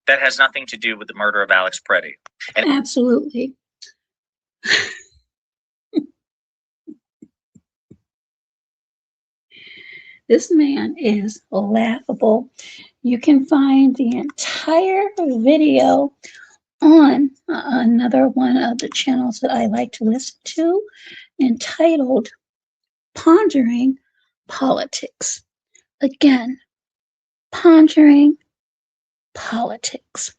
That has nothing to do with the murder of Alex Preddy. And absolutely. This man is laughable. You can find the entire video on another one of the channels that I like to listen to, entitled Pondering Politics. Again, Pondering Politics.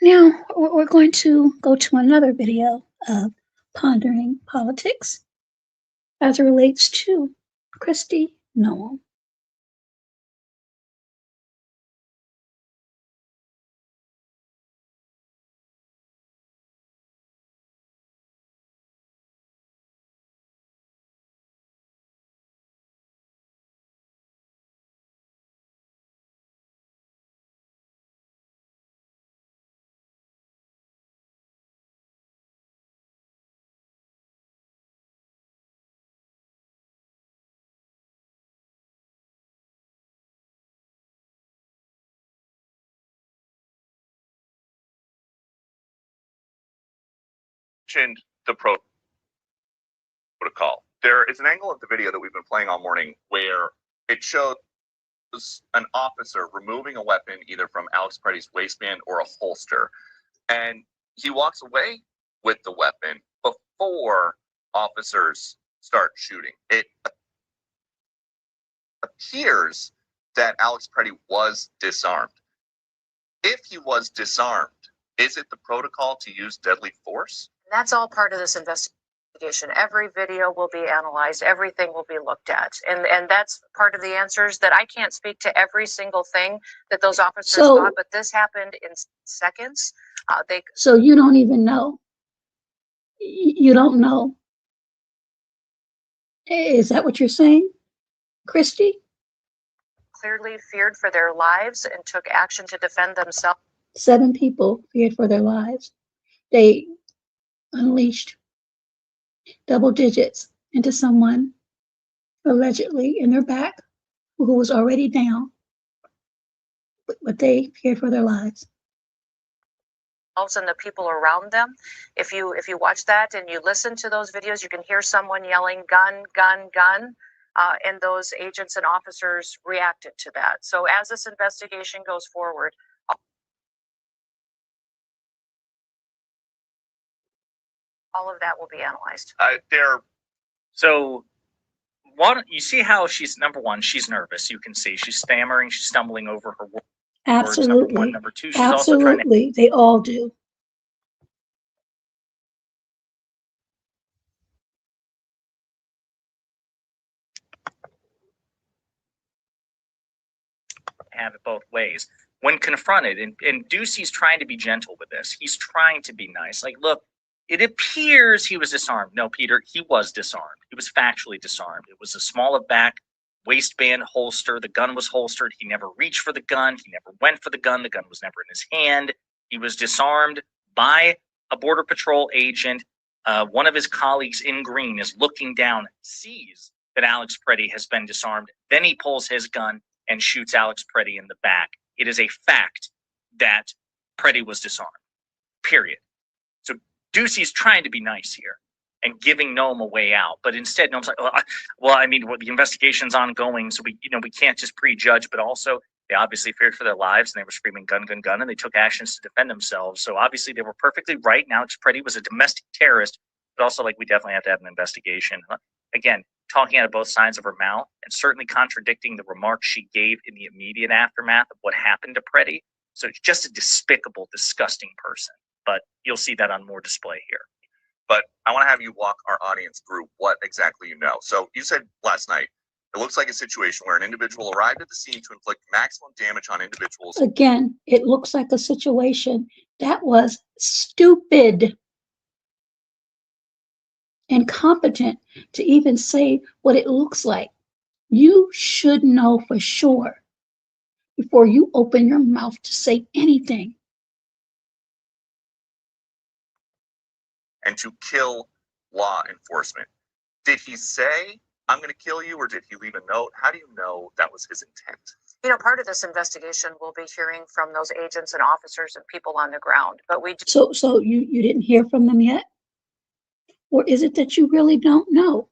Now, we're going to go to another video of Pondering Politics as it relates to KRISTI NOEM. mentioned the protocol. There is an angle of the video that we've been playing all morning where it shows an officer removing a weapon either from Alex Pretty's waistband or a holster. And he walks away with the weapon before officers start shooting. It appears that Alex Pretty was disarmed. If he was disarmed, is it the protocol to use deadly force? That's all part of this investigation. Every video will be analyzed. Everything will be looked at. And that's part of the answers that I can't speak to every single thing that those officers thought, but this happened in seconds. So you don't even know. You don't know. Is that what you're saying, KRISTI? Clearly feared for their lives and took action to defend themselves. 7 people feared for their lives. They unleashed double digits into someone allegedly in their back who was already down, but they feared for their lives. And the people around them. If you watch that and you listen to those videos, you can hear someone yelling gun, gun, gun, and those agents and officers reacted to that. So as this investigation goes forward, all of that will be analyzed. So you see how she's, number one, she's nervous. You can see she's stammering, she's stumbling over her words. Absolutely. Number one. Number two, she's Absolutely. also trying to. They all do. Have it both ways. When confronted, and Ducey's trying to be gentle with this. He's trying to be nice. Like, look, it appears he was disarmed. No, Peter, he was disarmed. He was factually disarmed. It was a small back waistband holster. The gun was holstered. He never reached for the gun. He never went for the gun. The gun was never in his hand. He was disarmed by a Border Patrol agent. One of his colleagues in green is looking down, sees that Alex Pretty has been disarmed. Then he pulls his gun and shoots Alex Pretty in the back. It is a fact that Pretty was disarmed, period. So Ducey's trying to be nice here and giving Noam a way out, but instead Noam's like, the investigation's ongoing, so we can't just prejudge, but also they obviously feared for their lives and they were screaming gun, gun, gun, and they took actions to defend themselves. So obviously they were perfectly right. Now Alex Pretty was a domestic terrorist, but also we definitely have to have an investigation. Again, talking out of both sides of her mouth and certainly contradicting the remarks she gave in the immediate aftermath of what happened to Pretty. So it's just a despicable, disgusting person. But you'll see that on more display here. But I want to have you walk our audience through what exactly you know. So you said last night, it looks like a situation where an individual arrived at the scene to inflict maximum damage on individuals. Again, it looks like a situation that was stupid, incompetent to even say what it looks like. You should know for sure before you open your mouth to say anything. And to kill law enforcement. Did he say, I'm going to kill you, or did he leave a note? How do you know that was his intent? Part of this investigation we'll be hearing from those agents and officers and people on the ground. But we So you didn't hear from them yet? Or is it that you really don't know?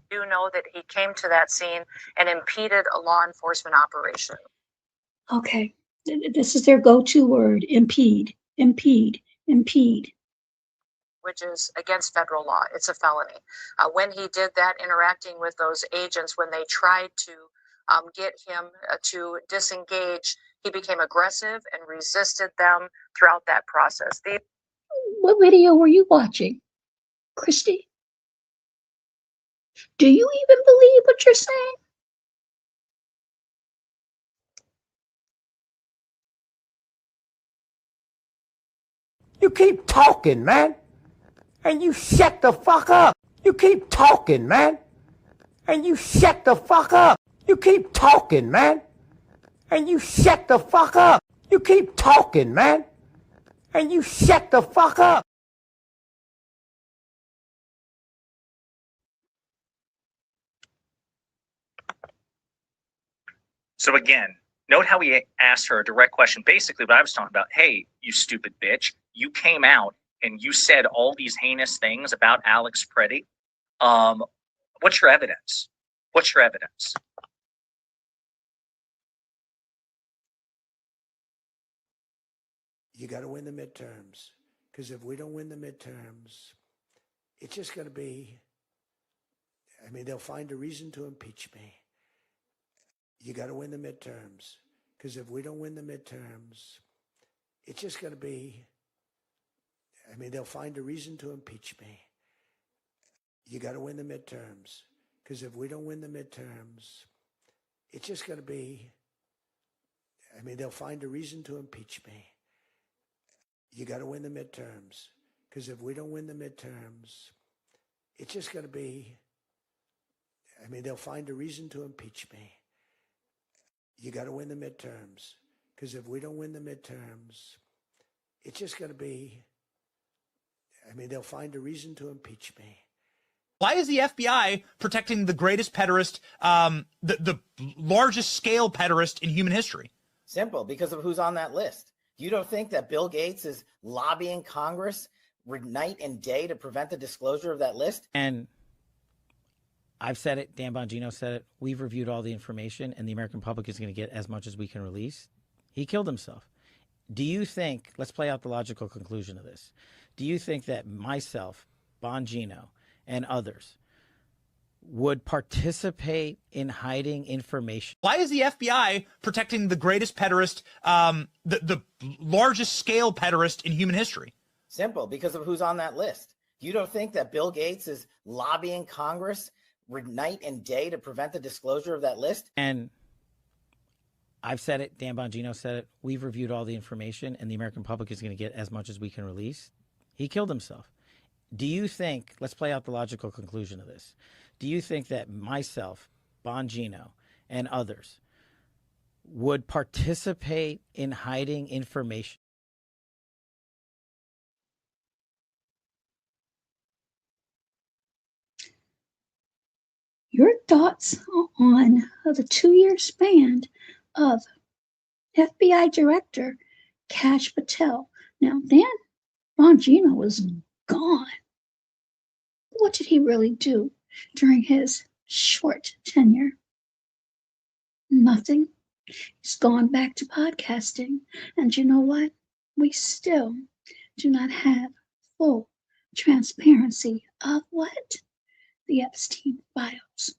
do know that he came to that scene and impeded a law enforcement operation. Okay, this is their go-to word, impede, impede, impede. Which is against federal law. It's a felony. When he did that, interacting with those agents, when they tried to get him to disengage, he became aggressive and resisted them throughout that process. What video were you watching, KRISTI? Do you even believe what you're saying? You keep talking, man. And you shut the fuck up. You keep talking, man. And you shut the fuck up. You keep talking, man. And you shut the fuck up. You keep talking, man. And you shut the fuck up. So again, Note how he asked her a direct question, basically what I was talking about. Hey, you stupid bitch, you came out and you said all these heinous things about Alex Preddy. What's your evidence? What's your evidence? You got to win the midterms, because if we don't win the midterms, it's just going to be, I mean, they'll find a reason to impeach me. You got to win the midterms, because if we don't win the midterms, it's just going to be, I mean, they'll find a reason to impeach me. You got to win the midterms, because if we don't win the midterms, it's just going to be, I mean, they'll find a reason to impeach me. You got to win the midterms, because if we don't win the midterms, it's just going to be, I mean, they'll find a reason to impeach me. You got to win the midterms, because if we don't win the midterms, it's just going to be, I mean, they'll find a reason to impeach me. Why is the FBI protecting the greatest pederast, the largest scale pederast in human history? Simple, because of who's on that list. You don't think that Bill Gates is lobbying Congress night and day to prevent the disclosure of that list? And I've said it, Dan Bongino said it, we've reviewed all the information, and the American public is going to get as much as we can release. He killed himself. Do you think, let's play out the logical conclusion of this. Do you think that myself, Bongino, and others would participate in hiding information? Why is the FBI protecting the greatest pederast, the largest scale pederast in human history? Simple, because of who's on that list. You don't think that Bill Gates is lobbying Congress night and day to prevent the disclosure of that list? And I've said it, Dan Bongino said it, we've reviewed all the information, and the American public is going to get as much as we can release. He killed himself. Do you think, let's play out the logical conclusion of this. Do you think that myself, Bongino, and others would participate in hiding information? Your thoughts on the 2-year span of FBI Director Kash Patel. Now, Dan Bongino was gone. What did he really do during his short tenure? Nothing. He's gone back to podcasting. And you know what? We still do not have full transparency of what? The Epstein files.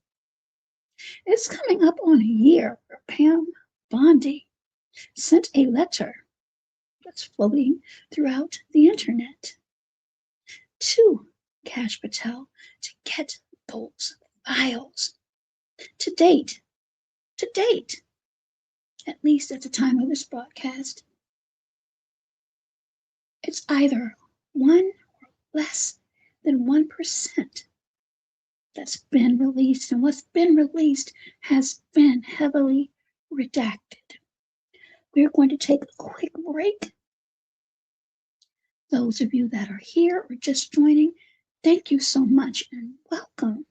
It's coming up on a year where Pam Bondi sent a letter that's floating throughout the internet to Kash Patel to get those files. To date, at least at the time of this broadcast, it's either 1 or less than 1% that's been released, and what's been released has been heavily redacted. We're going to take a quick break. Those of you that are here or just joining, thank you so much and welcome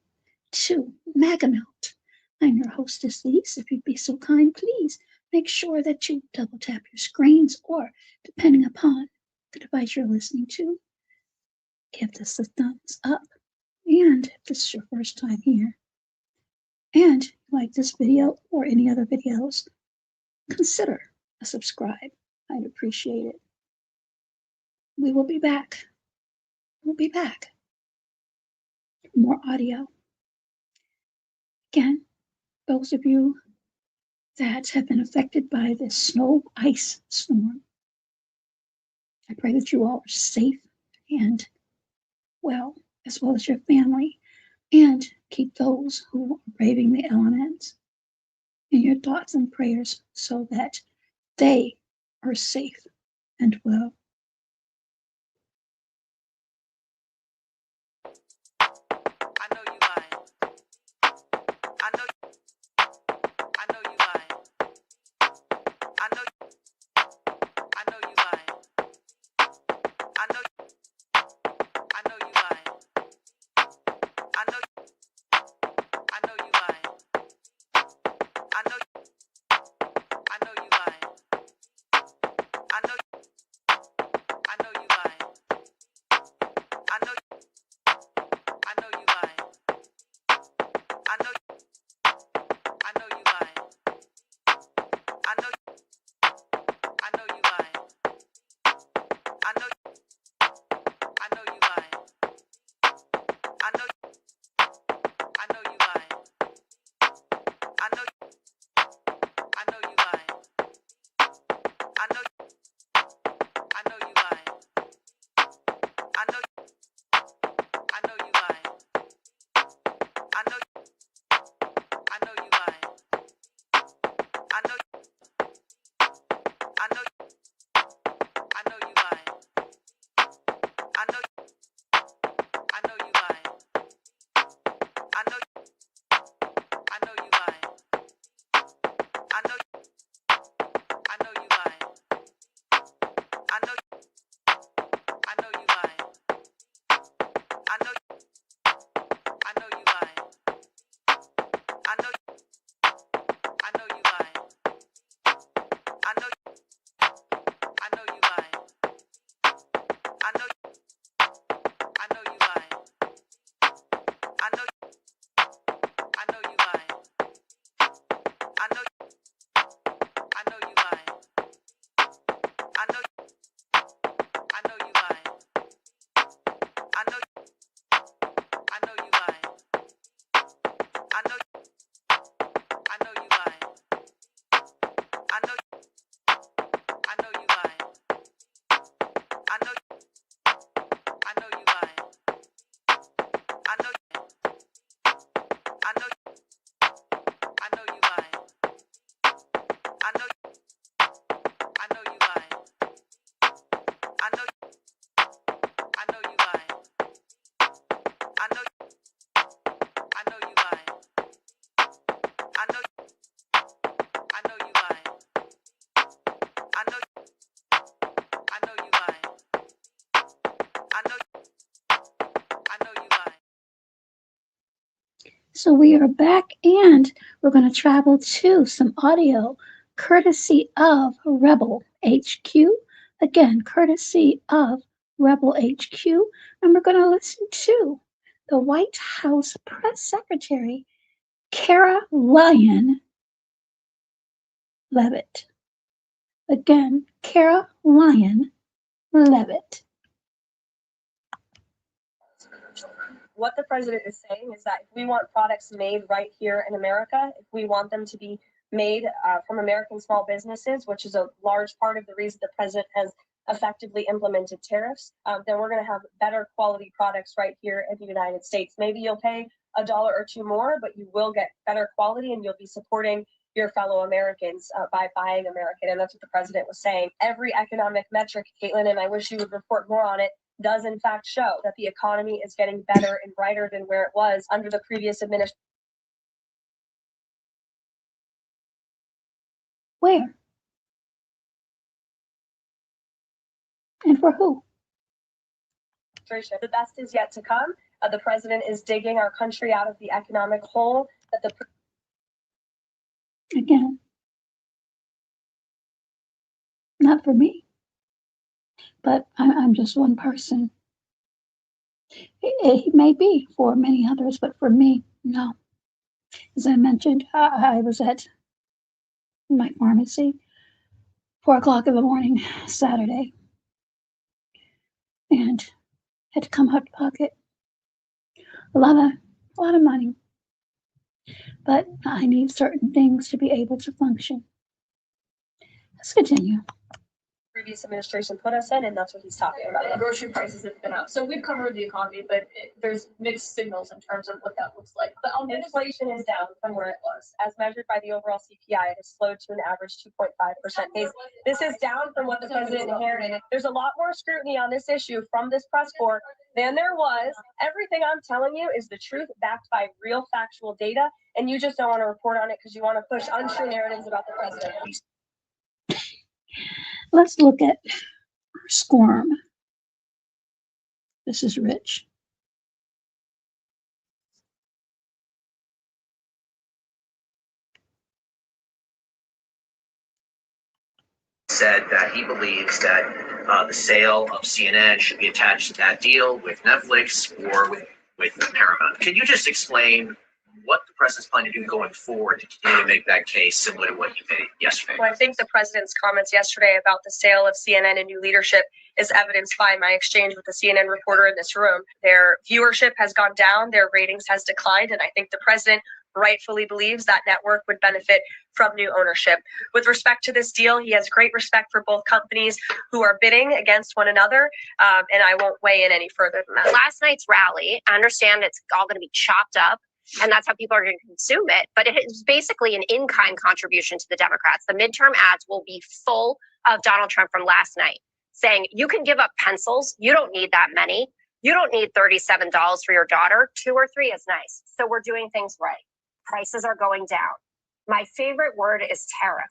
to MAGA Melt. I'm your hostess, Lise. If you'd be so kind, please make sure that you double tap your screens, or depending upon the device you're listening to, give this a thumbs up. And if this is your first time here and you like this video or any other videos, consider a subscribe. I'd appreciate it. We will be back. We'll be back. More audio. Again, those of you that have been affected by this snow ice storm, I pray that you all are safe and well, as well as your family, and keep those who are braving the elements in your thoughts and prayers so that they are safe and well. I know So we are back, and we're going to travel to some audio courtesy of Rebel HQ. Again, courtesy of Rebel HQ. And we're going to listen to the White House Press Secretary, Caroline Leavitt. Again, Caroline Leavitt. What the president is saying is that if we want products made right here in America, if we want them to be made from American small businesses, which is a large part of the reason the president has effectively implemented tariffs, then we're going to have better quality products right here in the United States. Maybe you'll pay $1 or $2 more, but you will get better quality and you'll be supporting your fellow Americans by buying American. And that's what the president was saying. Every economic metric, Caitlin, and I wish you would report more on it, does in fact show that the economy is getting better and brighter than where it was under the previous administration. Where? And for who? The best is yet to come. The president is digging our country out of the economic hole that the Again, not for me, but I'm just one person. It may be for many others, but for me, no. As I mentioned, I was at my pharmacy, 4 o'clock in the morning, Saturday, and had to come out of pocket a lot of money. But I need certain things to be able to function. Let's continue. previous administration put us in, and that's what he's talking about. The grocery prices have been up. So we've covered the economy, but there's mixed signals in terms of what that looks like. But inflation is down from where it was. As measured by the overall CPI, it has slowed to an average 2.5% pace. This is down from what the president inherited. There's a lot more scrutiny on this issue from this press corps than there was. Everything I'm telling you is the truth, backed by real factual data, and you just don't want to report on it because you want to push untrue narratives about the president. Let's look at Squirm. This is Rich. Said that he believes that the sale of CNN should be attached to that deal with Netflix or with Paramount. Can you just explain what the president's planning to do going forward to continue to make that case similar to what you made yesterday? Well, I think the president's comments yesterday about the sale of CNN and new leadership is evidenced by my exchange with the CNN reporter in this room. Their viewership has gone down, their ratings has declined, and I think the president rightfully believes that network would benefit from new ownership. With respect to this deal, he has great respect for both companies who are bidding against one another, and I won't weigh in any further than that. Last night's rally, I understand it's all going to be chopped up, and that's how people are going to consume it, but it is basically an in-kind contribution to the Democrats. The midterm ads will be full of Donald Trump from last night, saying you can give up pencils, you don't need that many, you don't need $37 for your daughter, 2 or 3 is nice. So we're doing things right. Prices are going down. My favorite word is tariff.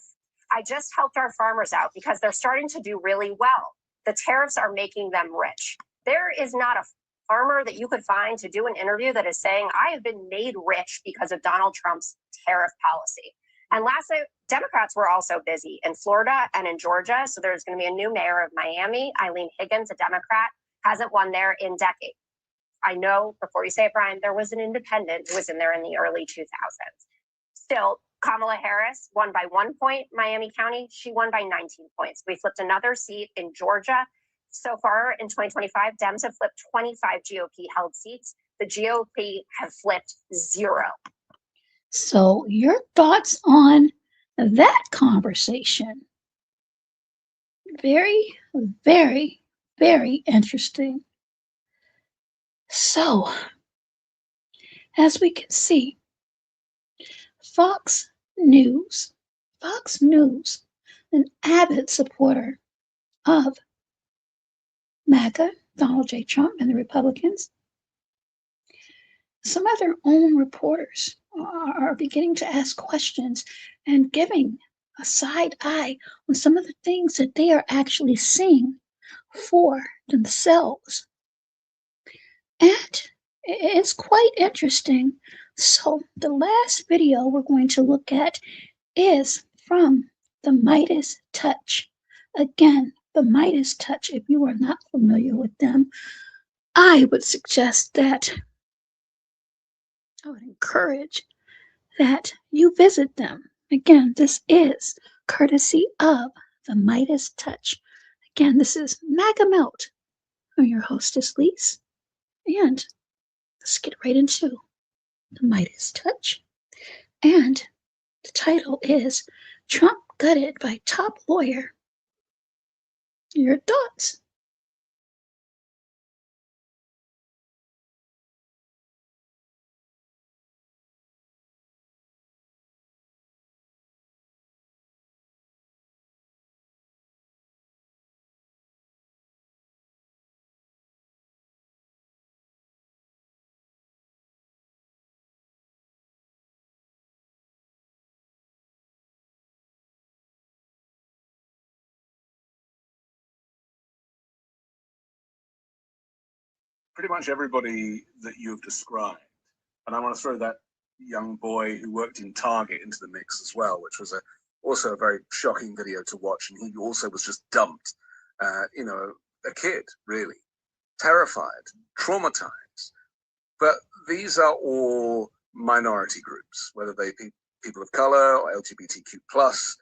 I just helped our farmers out because they're starting to do really well. The tariffs are making them rich. There is not a farmer that you could find to do an interview that is saying, I have been made rich because of Donald Trump's tariff policy. And last night, Democrats were also busy in Florida and in Georgia. So there's going to be a new mayor of Miami, Eileen Higgins, a Democrat, hasn't won there in decades. I know before you say it, Brian, there was an independent who was in there in the early 2000s. Still, Kamala Harris won by 1 point, Miami County. She won by 19 points. We flipped another seat in Georgia. So far in 2025, Dems have flipped 25 GOP held seats. The GOP have flipped 0. So your thoughts on that conversation? Very, very, very interesting. So, as we can see, Fox News, an avid supporter of MAGA, Donald J. Trump, and the Republicans, some of their own reporters are beginning to ask questions and giving a side eye on some of the things that they are actually seeing for themselves. And it's quite interesting. So the last video we're going to look at is from the Midas Touch. Again, the Midas Touch, if you are not familiar with them, I would suggest that I would encourage that you visit them. Again, this is courtesy of the Midas Touch. Again, this is MAGA Melt. I'm your hostess, Lise. And let's get right into the Midas Touch. And the title is Trump Gutted by Top Lawyer. Your thoughts? Pretty much everybody that you've described, and I want to throw that young boy who worked in Target into the mix as well, which was also a very shocking video to watch, and he also was just dumped. A kid, really, terrified, traumatized. But these are all minority groups, whether they be people of color or LGBTQ+.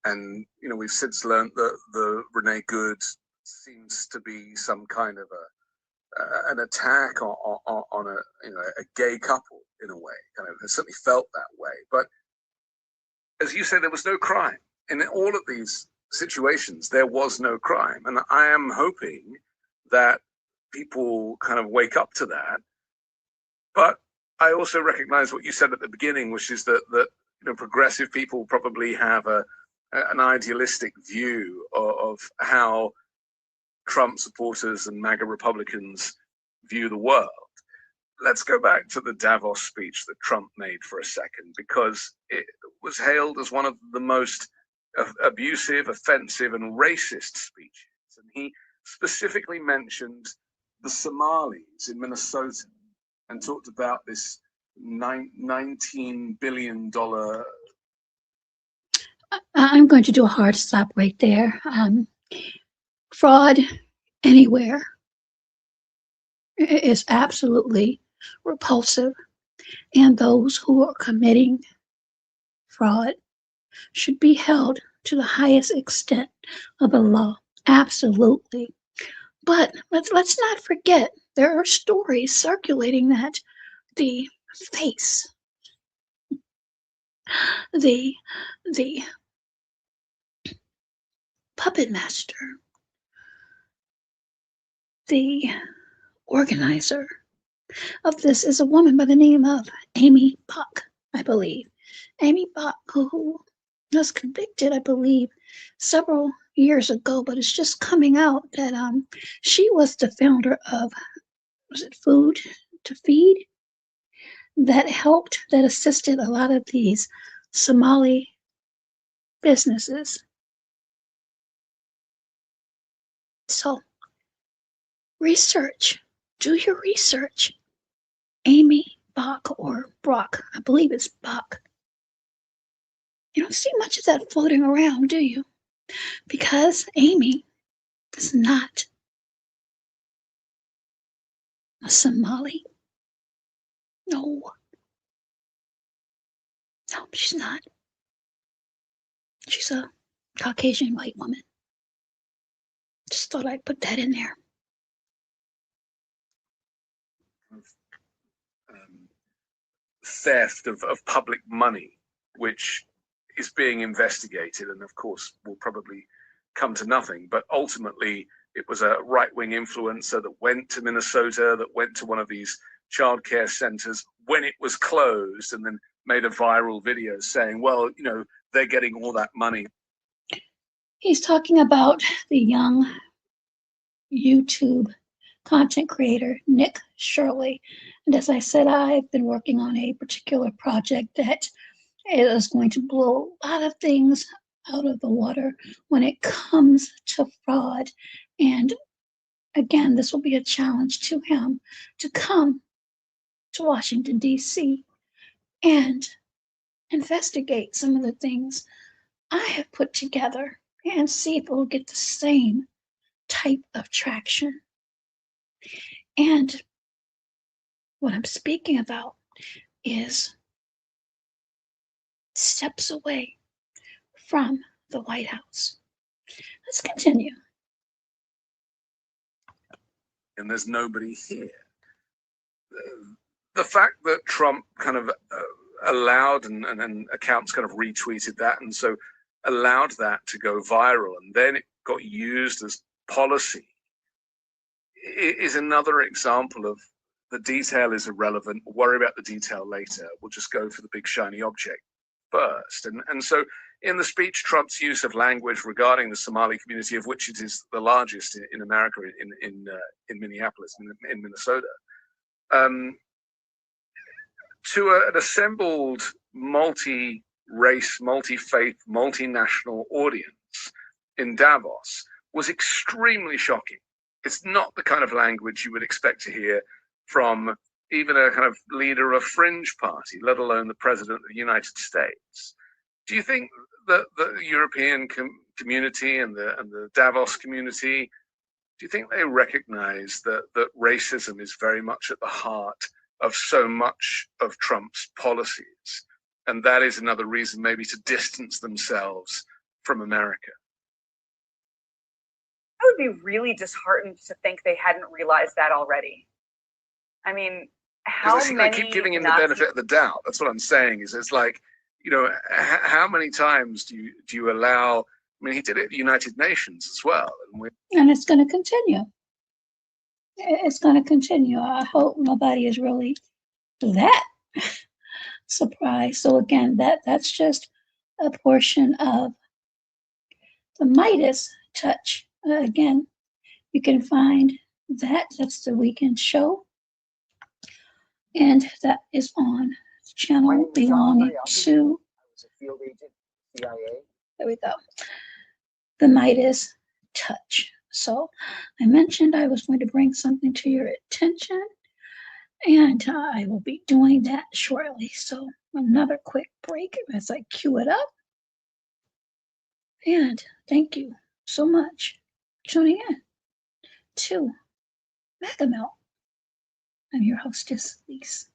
And, we've since learned that the Renee Good seems to be some kind of an attack on a gay couple in a way. Kind of, it certainly felt that way. But as you say, there was no crime. In all of these situations, there was no crime. And I am hoping that people kind of wake up to that. But I also recognize what you said at the beginning, which is that progressive people probably have an idealistic view of how Trump supporters and MAGA Republicans view the world. Let's go back to the Davos speech that Trump made for a second, because it was hailed as one of the most abusive, offensive, and racist speeches. And he specifically mentioned the Somalis in Minnesota and talked about this $19 billion. I'm going to do a hard stop right there. Fraud anywhere is absolutely repulsive, and those who are committing fraud should be held to the highest extent of the law. Absolutely. But let's not forget, there are stories circulating that the face, the puppet master, the organizer of this is a woman by the name of Amy Buck, I believe. Amy Buck, who was convicted, I believe, several years ago, but it's just coming out that she was the founder of, was it Food to Feed? That assisted a lot of these Somali businesses. So, do your research. Amy Buck or Brock, I believe it's Buck. You don't see much of that floating around, do you? Because Amy is not a Somali. No. No, she's not. She's a Caucasian white woman. Just thought I'd put that in there. Theft of public money, which is being investigated, and of course will probably come to nothing. But ultimately, it was a right-wing influencer that went to Minnesota, that went to one of these childcare centers when it was closed, and then made a viral video saying, well, you know, they're getting all that money. He's talking about the young YouTube content creator, Nick Shirley. And as I said, I've been working on a particular project that is going to blow a lot of things out of the water when it comes to fraud. And again, this will be a challenge to him to come to Washington, D.C. and investigate some of the things I have put together and see if it will get the same type of traction. And what I'm speaking about is steps away from the White House. Let's continue. And there's nobody here. The fact that Trump kind of allowed and accounts kind of retweeted that, and so allowed that to go viral, and then it got used as policy, is another example of the detail is irrelevant. We'll worry about the detail later. We'll just go for the big shiny object first. And so in the speech, Trump's use of language regarding the Somali community, of which it is the largest in America, in Minneapolis, in Minnesota, to an assembled multi-race, multi-faith, multinational audience in Davos was extremely shocking. It's not the kind of language you would expect to hear from even a kind of leader of a fringe party, let alone the president of the United States. Do you think that the European community and the Davos community, do you think they recognize that racism is very much at the heart of so much of Trump's policies? And that is another reason maybe to distance themselves from America. I would be really disheartened to think they hadn't realized that already. I mean, how many? They keep giving him the benefit of the doubt. That's what I'm saying. Is it's like, you know, how many times do you allow? I mean, he did it at the United Nations as well, and it's going to continue. It's going to continue. I hope nobody is really that surprised. So again, that's just a portion of the Midas touch. Again, you can find that. That's the weekend show. And that is on the channel belonging to, there we go, the Midas touch. So I mentioned I was going to bring something to your attention, and I will be doing that shortly. So another quick break as I cue it up. And thank you so much for tuning in to MAGA Melt. I'm your hostess, Lise.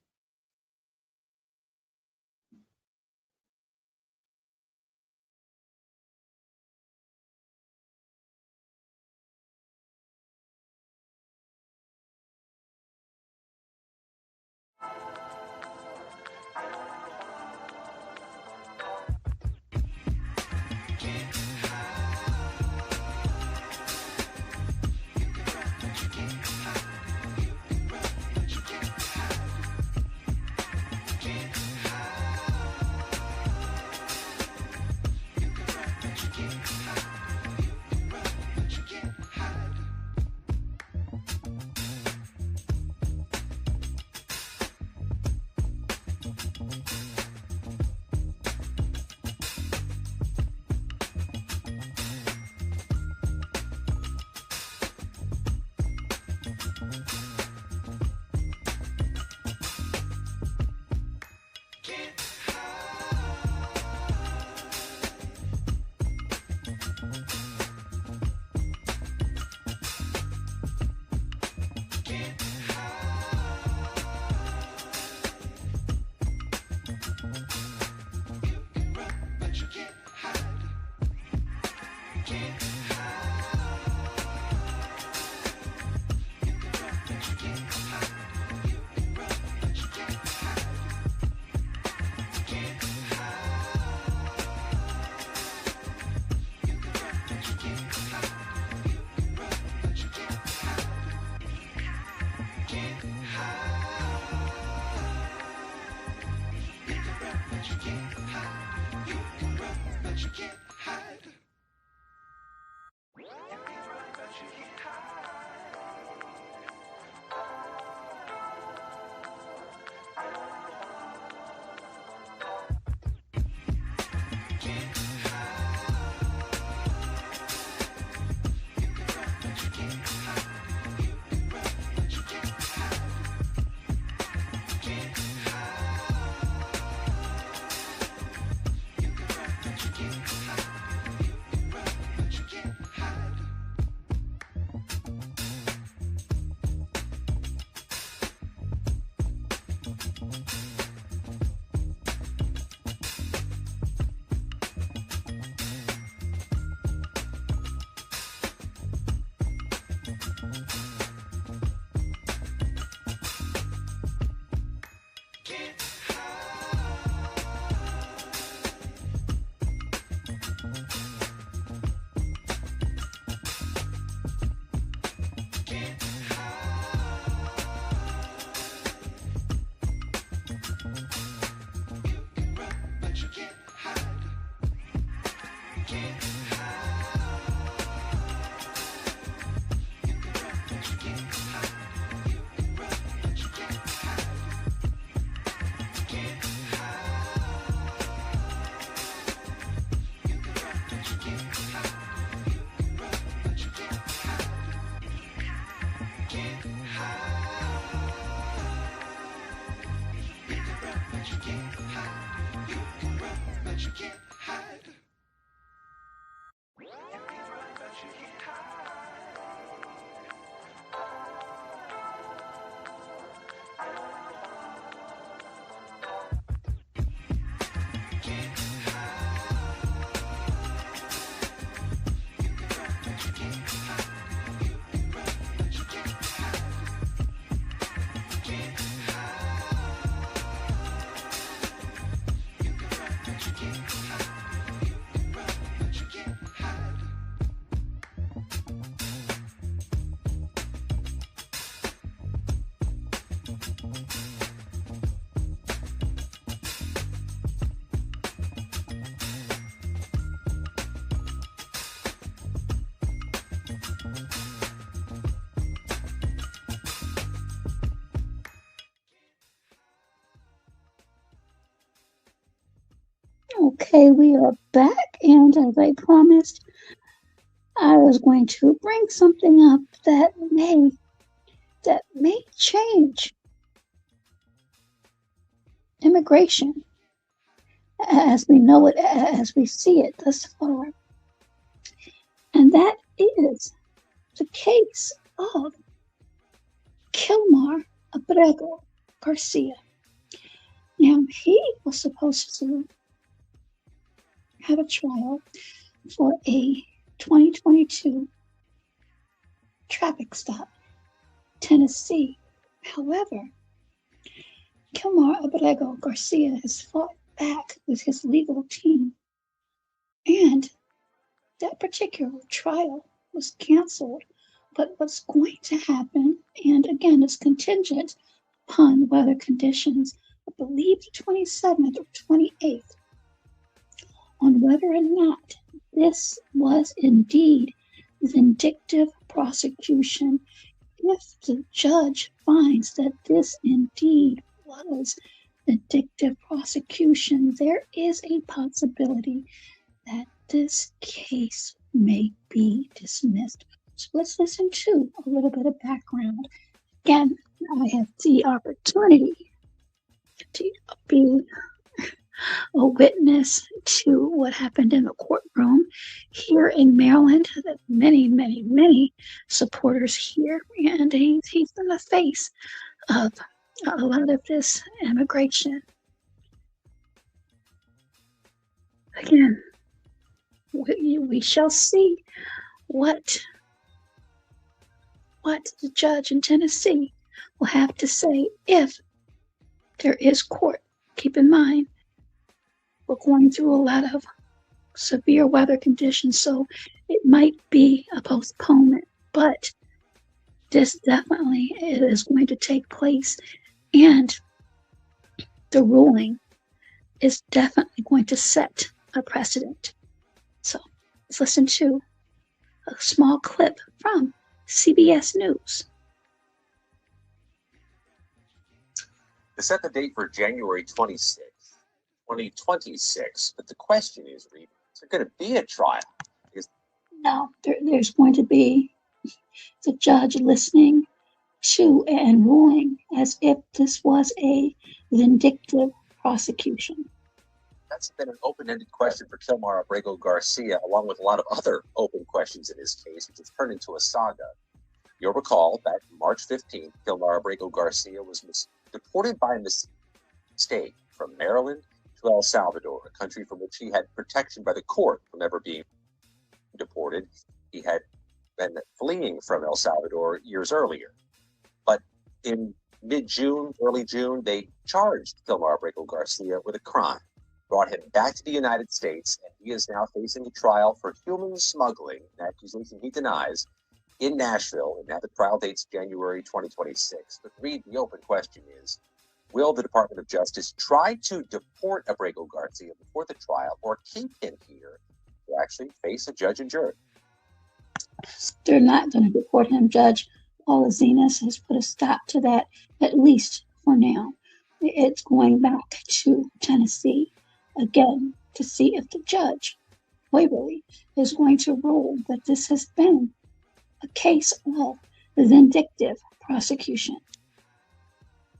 Okay, we are back, and as I promised, I was going to bring something up that may change immigration as we know it, as we see it thus far. And that is the case of Kilmar Abrego Garcia. Now, he was supposed to have a trial for a 2022 traffic stop, Tennessee. However, Kilmar Abrego Garcia has fought back with his legal team, and that particular trial was canceled. But what's going to happen, and again, it's contingent upon weather conditions, I believe the 27th or 28th, on whether or not this was indeed vindictive prosecution. If the judge finds that this indeed was vindictive prosecution, there is a possibility that this case may be dismissed. So let's listen to a little bit of background. Again, I have the opportunity to be a witness to what happened in the courtroom here in Maryland. Many supporters here, and he's in the face of a lot of this immigration. Again, we shall see what the judge in Tennessee will have to say if there is court. Keep in mind, we're going through a lot of severe weather conditions, so it might be a postponement, but this definitely is going to take place, and the ruling is definitely going to set a precedent. So let's listen to a small clip from CBS News. They set the date for January 26th, 2026. But the question is, Reed, is there going to be a trial? No, there's going to be the judge listening to and ruling as if this was a vindictive prosecution. That's been an open-ended question for Kilmar Abrego Garcia, along with a lot of other open questions in his case, which has turned into a saga. You'll recall that March 15th, Kilmar Abrego Garcia was deported by mistake from Maryland to El Salvador, a country from which he had protection by the court from ever being deported. He had been fleeing from El Salvador years earlier. But in mid-June, early June, they charged Kilmar Abrego Garcia with a crime, brought him back to the United States, and he is now facing a trial for human smuggling, an accusation he denies, in Nashville, and now the trial date's January 2026. But Reed, the open question is, will the Department of Justice try to deport Abrego Garcia before the trial, or keep him here to actually face a judge and jury? They're not going to deport him. Judge Paula Zenas has put a stop to that, at least for now. It's going back to Tennessee again to see if the judge, Waverly, is going to rule that this has been a case of vindictive prosecution.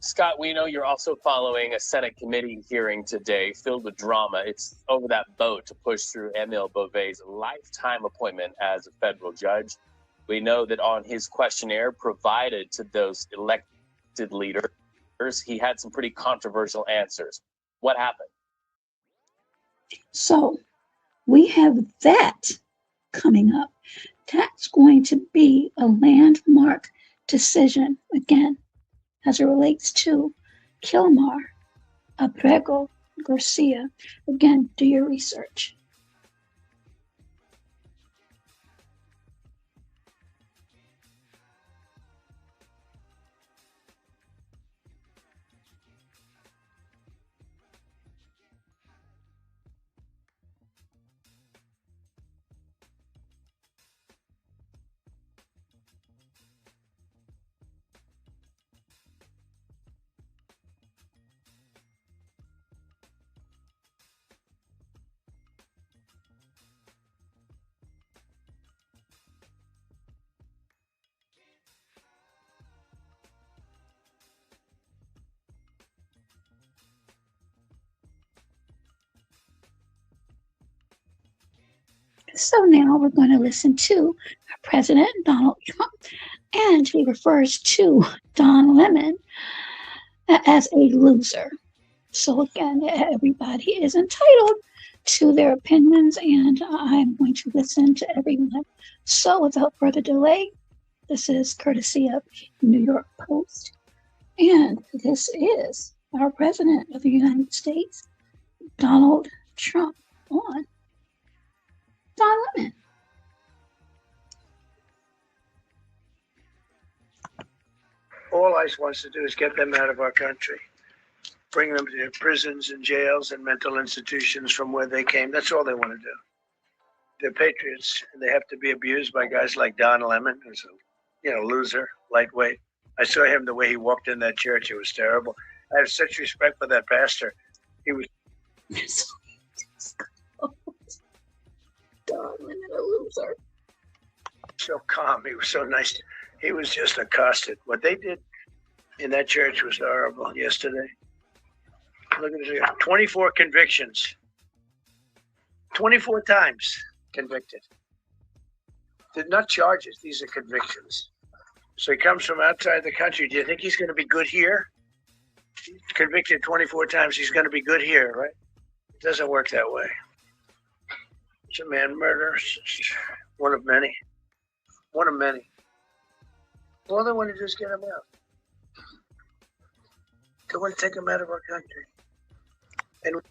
Scott, we know you're also following a Senate committee hearing today filled with drama. It's over that vote to push through Emil Beauvais' lifetime appointment as a federal judge. We know that on his questionnaire provided to those elected leaders, he had some pretty controversial answers. What happened? So we have that coming up. That's going to be a landmark decision, again, as it relates to Kilmar Abrego Garcia. Again, do your research. So now we're going to listen to President Donald Trump, and he refers to Don Lemon as a loser. So again, everybody is entitled to their opinions, and I'm going to listen to everyone. So without further delay, this is courtesy of New York Post, and this is our President of the United States, Donald Trump, on Don Lemon. All ICE wants to do is get them out of our country, bring them to prisons and jails and mental institutions from where they came. That's all they want to do. They're patriots, and they have to be abused by guys like Don Lemon, who's a loser, lightweight. I saw him the way he walked in that church. It was terrible. I have such respect for that pastor. He was Don Lemon, a loser. So calm. He was so nice. He was just accosted. What they did in that church was horrible yesterday. Look at this. 24 convictions. 24 times convicted. They're not charges. These are convictions. So he comes from outside the country. Do you think he's going to be good here? He's convicted 24 times. He's going to be good here, right? It doesn't work that way. It's a man murderer. One of many. One of many. All they want to do is get him out. They want to take him out of our country. And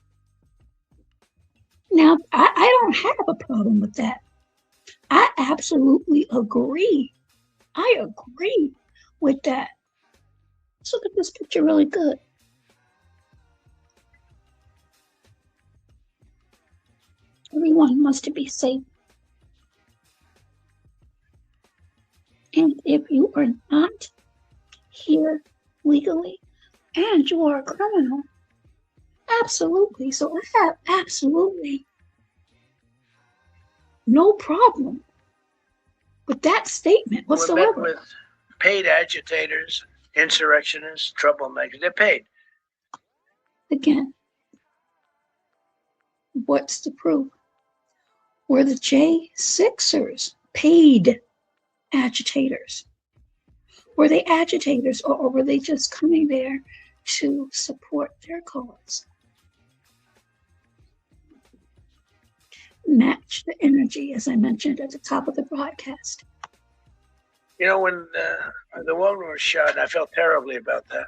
now, I don't have a problem with that. I absolutely agree. I agree with that. Let's look at this picture really good. Everyone wants to be safe. And if you are not here legally and you are a criminal, absolutely. So I have absolutely no problem with that statement whatsoever. We're met with paid agitators, insurrectionists, troublemakers. They're paid. Again, what's the proof? Were the J6ers paid agitators? Were they agitators, or were they just coming there to support their cause? Match the energy, as I mentioned at the top of the broadcast. You know, when the woman was shot, I felt terribly about that.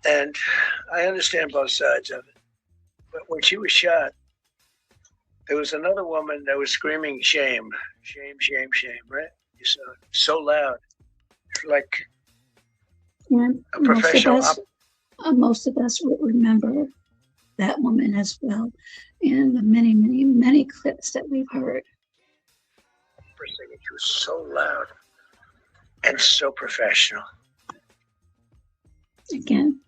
And I understand both sides of it. But when she was shot, there was another woman that was screaming shame, shame, shame, shame, right? You saw it so loud. Like and a professional. Most of us would remember that woman as well, and the many, many, many clips that we've heard. First thing, she was so loud and so professional. Again,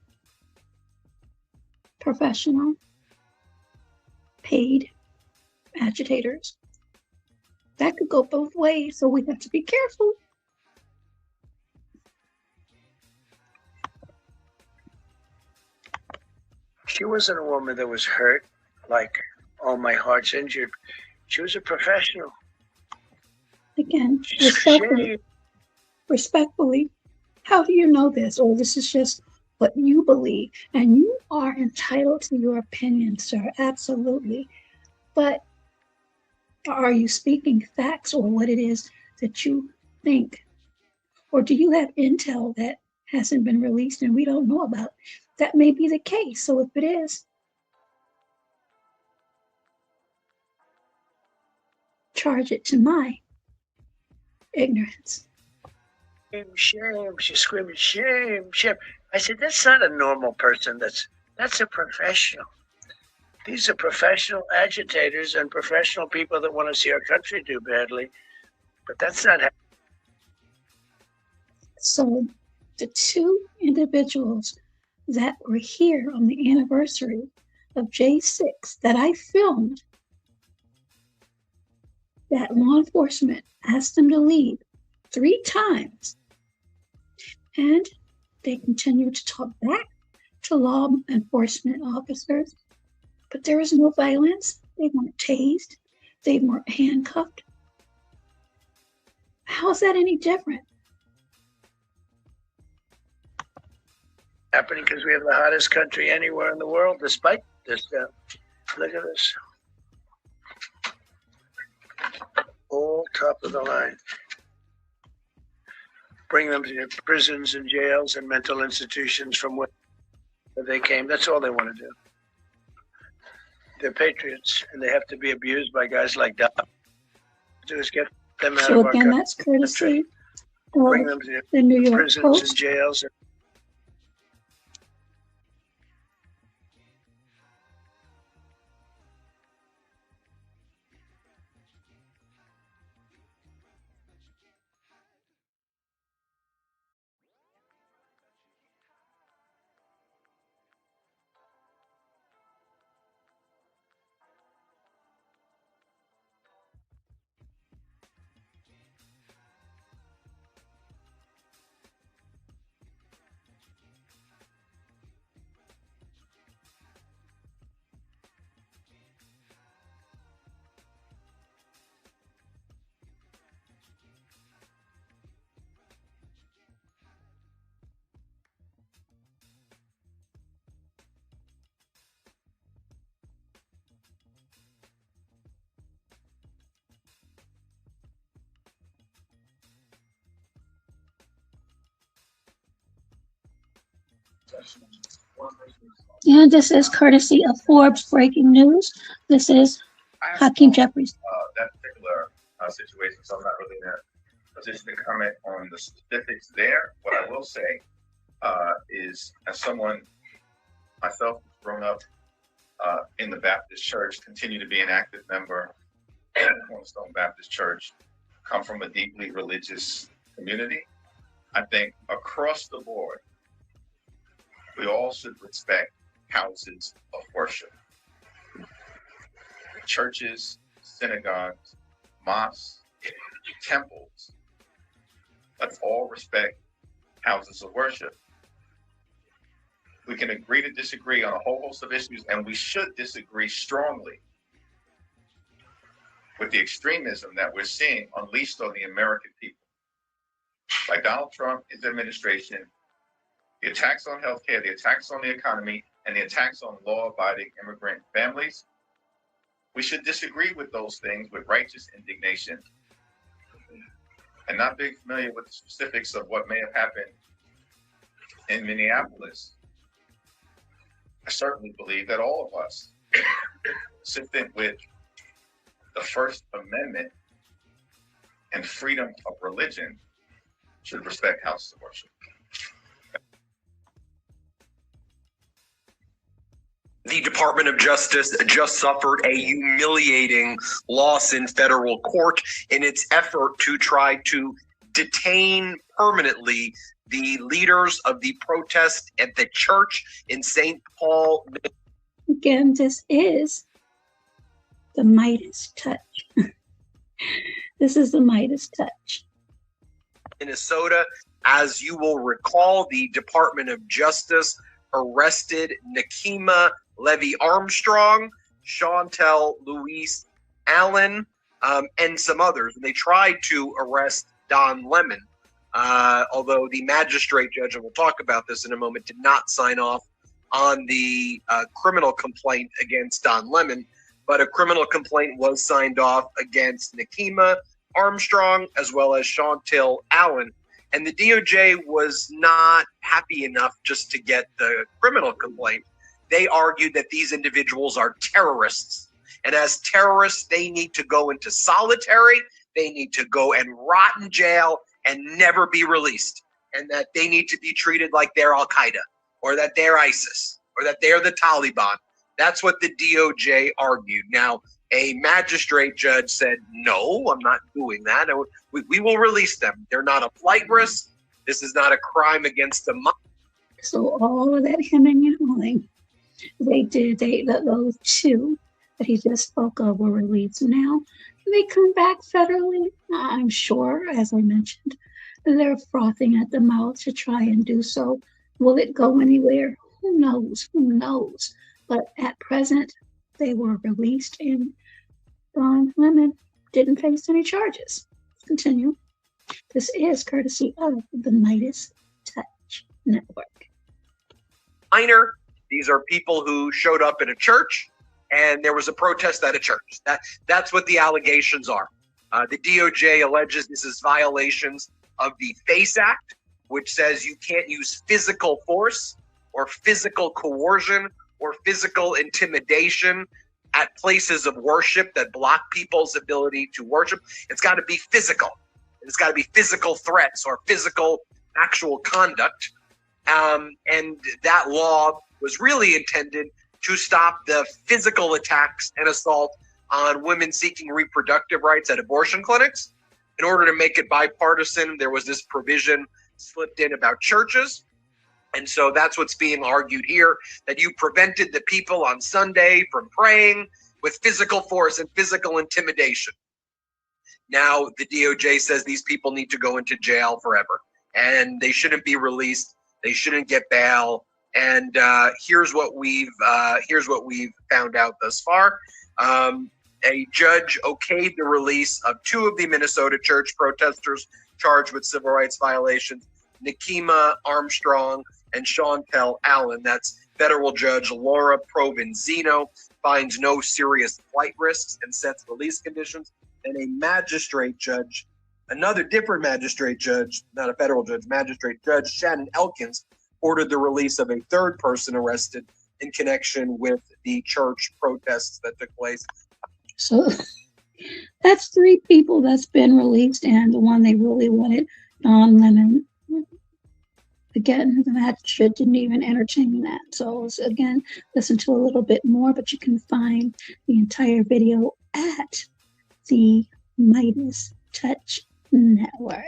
professional, paid agitators. That could go both ways, so we have to be careful. She wasn't a woman that was hurt, like, oh, my heart's injured. She was a professional. Again, Shame. respectfully, how do you know this? Or this is just what you believe, and you are entitled to your opinion, sir, absolutely. But are you speaking facts or what it is that you think? Or do you have intel that hasn't been released and we don't know about? That may be the case. So if it is, charge it to my ignorance. Shame. She's screaming, shame, shame. I said, that's not a normal person. That's a professional. These are professional agitators and professional people that want to see our country do badly. But that's not happening. So the two individuals that were here on the anniversary of J6 that I filmed, that law enforcement asked them to leave 3 times, and they continued to talk back to law enforcement officers, but there was no violence. They weren't tased. They weren't handcuffed. How is that any different? Happening because we have the hottest country anywhere in the world, despite this stuff. Look at this. All top of the line. Bring them to prisons and jails and mental institutions from where they came. That's all they want to do. They're patriots, and they have to be abused by guys like that. Just get them out So of again, our that's courtesy Bring of them to the New York prisons Post. and jails. And this is courtesy of Forbes Breaking News. This is Hakeem Jeffries. That particular situation, so I'm not really in a position to comment on the specifics there. What I will say is, as someone myself grown up in the Baptist Church, continue to be an active member of Cornerstone Baptist Church, come from a deeply religious community. I think across the board, we all should respect houses of worship. Churches, synagogues, mosques, temples. Let's all respect houses of worship. We can agree to disagree on a whole host of issues, and we should disagree strongly with the extremism that we're seeing unleashed on the American people. By Donald Trump, his administration, the attacks on healthcare, the attacks on the economy, and the attacks on law-abiding immigrant families. We should disagree with those things with righteous indignation and not being familiar with the specifics of what may have happened in Minneapolis. I certainly believe that all of us, consistent with the First Amendment and freedom of religion, should respect houses of worship. The Department of Justice just suffered a humiliating loss in federal court in its effort to try to detain permanently the leaders of the protest at the church in St. Paul. Again, this is the Midas touch. This is the Midas touch. Minnesota. As you will recall, the Department of Justice arrested Nakima Levy Armstrong, Chantel Louise Allen, and some others. And they tried to arrest Don Lemon, although the magistrate judge, and we'll talk about this in a moment, did not sign off on the criminal complaint against Don Lemon, but a criminal complaint was signed off against Nikema Armstrong as well as Chantel Allen. And the DOJ was not happy enough just to get the criminal complaint. They argued that these individuals are terrorists. And as terrorists, they need to go into solitary, they need to go and rot in jail and never be released. And that they need to be treated like they're Al-Qaeda, or that they're ISIS, or that they're the Taliban. That's what the DOJ argued. Now, a magistrate judge said, no, I'm not doing that. We will release them. They're not a flight risk. This is not a crime against the mind. So all of that hemming and hawing, those two that he just spoke of were released. Now, can they come back federally? I'm sure, as I mentioned, they're frothing at the mouth to try and do so. Will it go anywhere? Who knows? Who knows? But at present, they were released and Don Lemon didn't face any charges. Let's continue. This is courtesy of the Midas Touch Network. Minor, these are people who showed up at a church and there was a protest at a church. That's what the allegations are. The DOJ alleges this is violations of the FACE Act, which says you can't use physical force or physical coercion or physical intimidation at places of worship that block people's ability to worship. It's got to be physical. It's got to be physical threats or physical actual conduct. And that law was really intended to stop the physical attacks and assault on women seeking reproductive rights at abortion clinics. In order to make it bipartisan, there was this provision slipped in about churches. And so that's what's being argued here, that you prevented the people on Sunday from praying with physical force and physical intimidation. Now the DOJ says these people need to go into jail forever and they shouldn't be released. They shouldn't get bail. And here's what we've found out thus far. A judge okayed the release of two of the Minnesota church protesters charged with civil rights violations, Nikema Armstrong and Chantel Allen. That's federal judge Laura Provenzino, finds no serious flight risks and sets release conditions. And a magistrate judge, another different magistrate judge, not a federal judge, magistrate judge Shannon Elkins, ordered the release of a third person arrested in connection with the church protests that took place. So that's three people that's been released, and the one they really wanted, Don Lemon. Again, the magistrate didn't even entertain that. So again, listen to a little bit more, but you can find the entire video at the Midas Touch Network.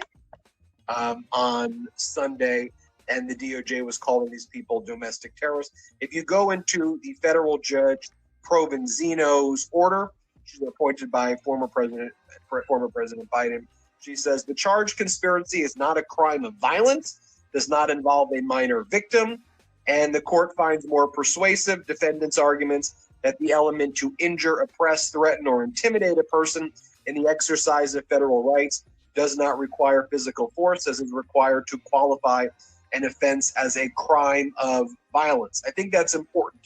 On Sunday, and the DOJ was calling these people domestic terrorists. If you go into the federal judge Provenzino's order, she's appointed by former President Biden. She says the charged conspiracy is not a crime of violence, does not involve a minor victim, and the court finds more persuasive defendants' arguments that the element to injure, oppress, threaten, or intimidate a person in the exercise of federal rights does not require physical force, as is required to qualify an offense as a crime of violence. I think that's important.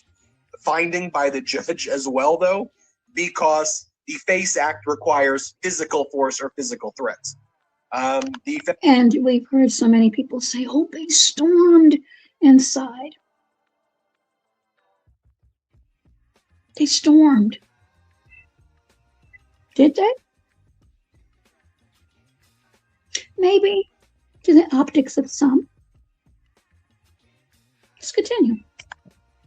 Finding by the judge as well, though, because the FACE Act requires physical force or physical threats. And we've heard so many people say, oh, they stormed inside. They stormed. Did they? Maybe to the optics of some. Let's continue.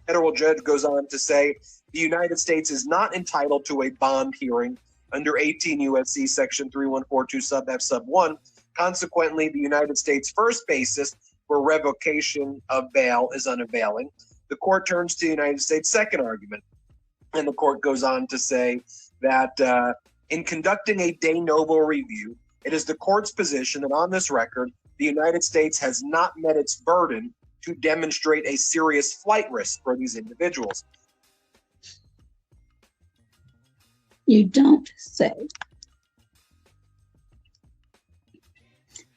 Federal judge goes on to say the United States is not entitled to a bond hearing under 18 U.S.C. section 3142 sub F sub 1. Consequently, the United States' first basis for revocation of bail is unavailing. The court turns to the United States' second argument, and the court goes on to say that in conducting a de novo review, it is the court's position that on this record, the United States has not met its burden to demonstrate a serious flight risk for these individuals. You don't say.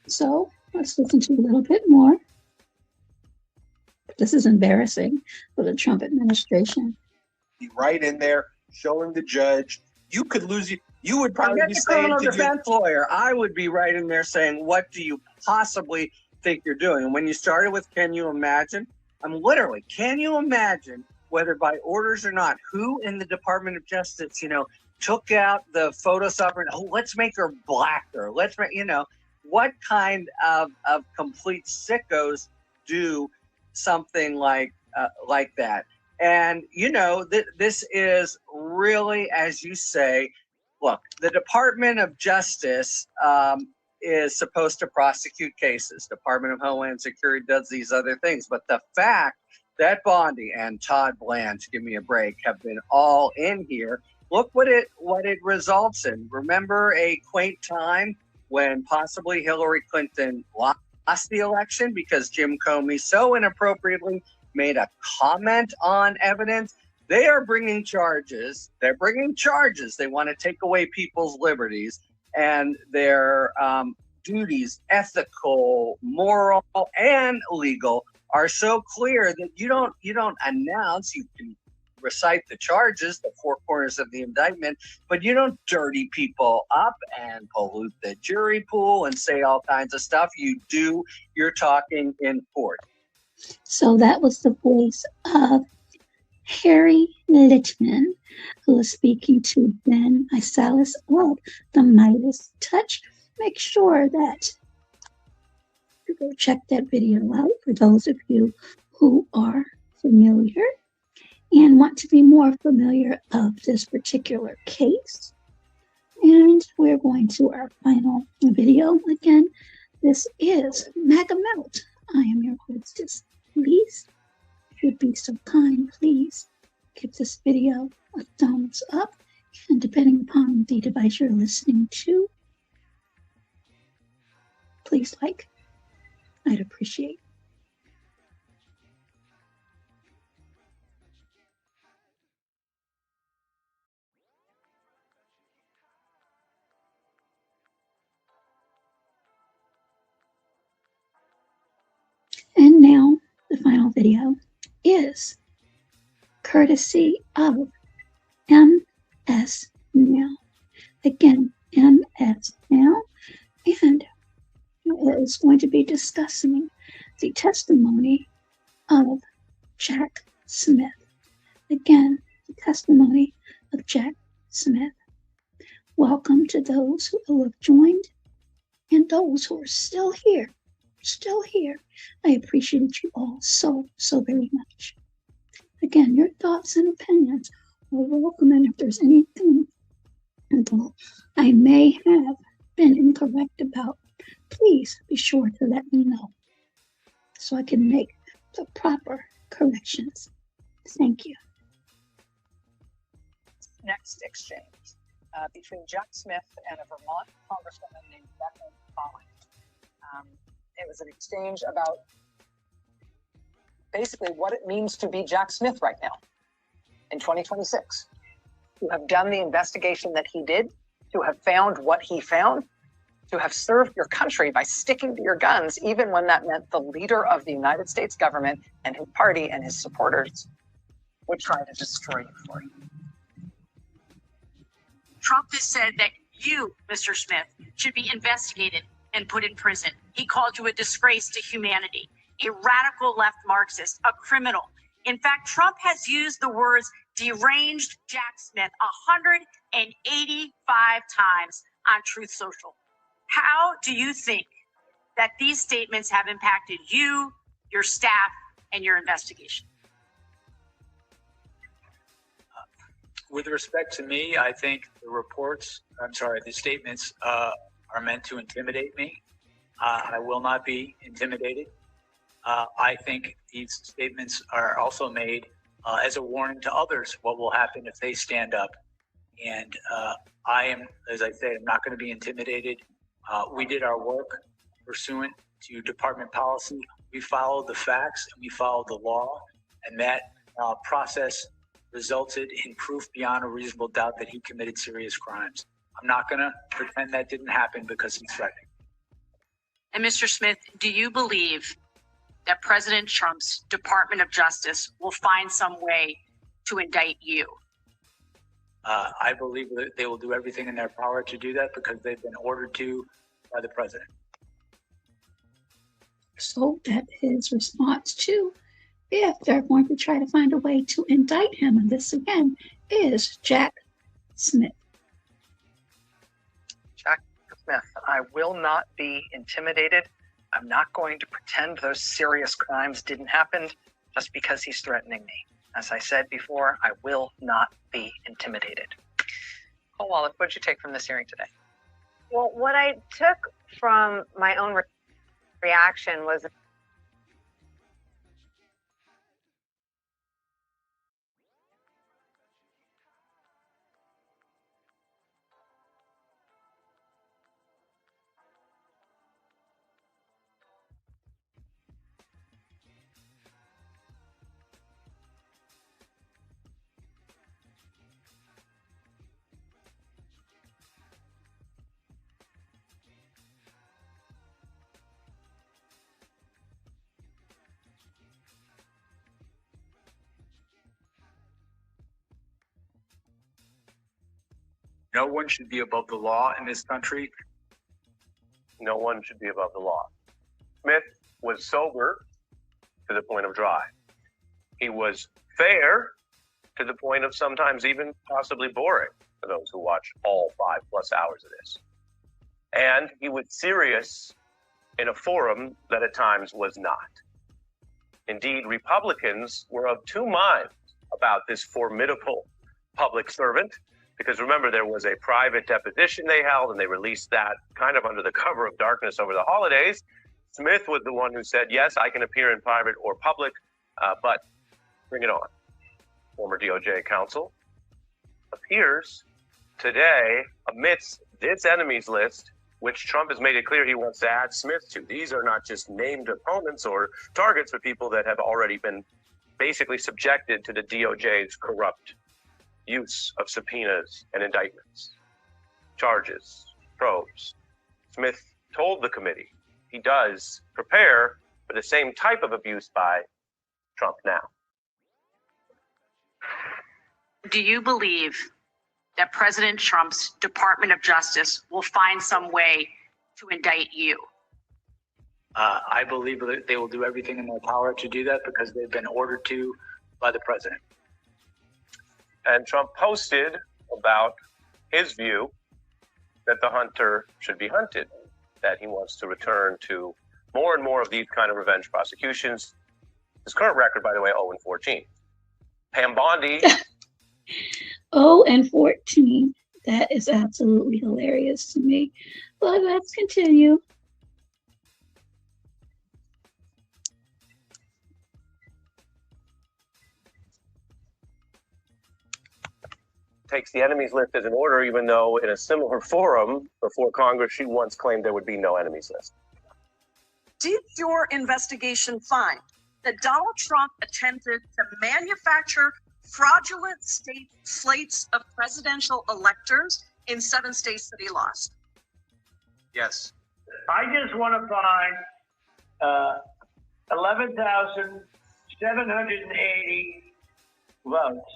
So let's listen to a little bit more. This is embarrassing for the Trump administration. Be right in there showing the judge. You could lose. You would probably be Forget the saying criminal to you, defense lawyer. I would be right in there saying, what do you possibly think you're doing? And when you started with, can you imagine? I'm literally, can you imagine, whether by orders or not, who in the Department of Justice, took out the photostopper and, let's make her blacker. Let's make, what kind of complete sickos do something like that? And, this is really, as you say, look, the Department of Justice is supposed to prosecute cases. Department of Homeland Security does these other things. But the fact that Bondi and Todd Blanche, give me a break, have been all in here, look what it results in. Remember a quaint time when possibly Hillary Clinton lost the election because Jim Comey so inappropriately made a comment on evidence? They are bringing charges. They're bringing charges. They want to take away people's liberties and their duties, ethical, moral, and legal, are so clear that you don't announce. You can recite the charges, the four corners of the indictment, but you don't dirty people up and pollute the jury pool and say all kinds of stuff. You do your talking in court. So that was the voice of Harry Littman, who was speaking to Ben Isalis of the Midas Touch. Make sure that you go check that video out for those of you who are familiar and want to be more familiar of this particular case. And we're going to our final video. Again, this is MAGA Melt. I am your hostess. Please, if you'd be so kind, please give this video a thumbs up. And depending upon the device you're listening to, please like. I'd appreciate. And now the final video is courtesy of MS Now. Again, MS Now. And is going to be discussing the testimony of Jack Smith. Again, the testimony of Jack Smith. Welcome to those who have joined and those who are still here. I appreciate you all so very much. Again, your thoughts and opinions are welcome, and if there's anything that I may have been incorrect about, please be sure to let me know so I can make the proper corrections. Thank you. Next exchange between Jack Smith and a Vermont congresswoman named Becca Collins. It was an exchange about basically what it means to be Jack Smith right now in 2026. To have done the investigation that he did, to have found what he found, to have served your country by sticking to your guns, even when that meant the leader of the United States government and his party and his supporters would try to destroy you for you. Trump has said that you, Mr. Smith, should be investigated and put in prison. He called you a disgrace to humanity, a radical left Marxist, a criminal. In fact, Trump has used the words deranged Jack Smith 185 times on Truth Social. How do you think that these statements have impacted you, your staff, and your investigation? With respect to me, I think the statements are meant to intimidate me. I will not be intimidated. I think these statements are also made as a warning to others what will happen if they stand up. And I am, as I said, I'm not going to be intimidated. We did our work pursuant to department policy. We followed the facts and we followed the law, and that process resulted in proof beyond a reasonable doubt that he committed serious crimes. I'm not going to pretend that didn't happen because he's threatening. And Mr. Smith, do you believe that President Trump's Department of Justice will find some way to indict you? I believe that they will do everything in their power to do that because they've been ordered to by the president. So that his response to if they're going to try to find a way to indict him, and this again is Jack Smith. Jack Smith, I will not be intimidated. I'm not going to pretend those serious crimes didn't happen just because he's threatening me. As I said before, I will not be intimidated. Cole Wallace, what did you take from this hearing today? Well, what I took from my own reaction was No one should be above the law in this country. No one should be above the law. Smith was sober to the point of dry. He was fair to the point of sometimes even possibly boring for those who watch all 5+ hours of this. And he was serious in a forum that at times was not. Indeed, Republicans were of two minds about this formidable public servant, because remember, there was a private deposition they held and they released that kind of under the cover of darkness over the holidays. Smith was the one who said, yes, I can appear in private or public, but bring it on. Former DOJ counsel appears today amidst this enemies list, which Trump has made it clear he wants to add Smith to. These are not just named opponents or targets, but people that have already been basically subjected to the DOJ's corrupt use of subpoenas and indictments, charges, probes. Smith told the committee he does prepare for the same type of abuse by Trump now. Do you believe that President Trump's Department of Justice will find some way to indict you? I believe that they will do everything in their power to do that because they've been ordered to by the president. And Trump posted about his view that the hunter should be hunted, that he wants to return to more and more of these kind of revenge prosecutions. His current record, by the way, 0-14. Pam Bondi. 0-14. That is absolutely hilarious to me. But let's continue. Takes the enemies list as an order, even though in a similar forum before Congress, she once claimed there would be no enemies list. Did your investigation find that Donald Trump attempted to manufacture fraudulent state slates of presidential electors in 7 states that he lost? Yes. I just want to find 11,780 votes.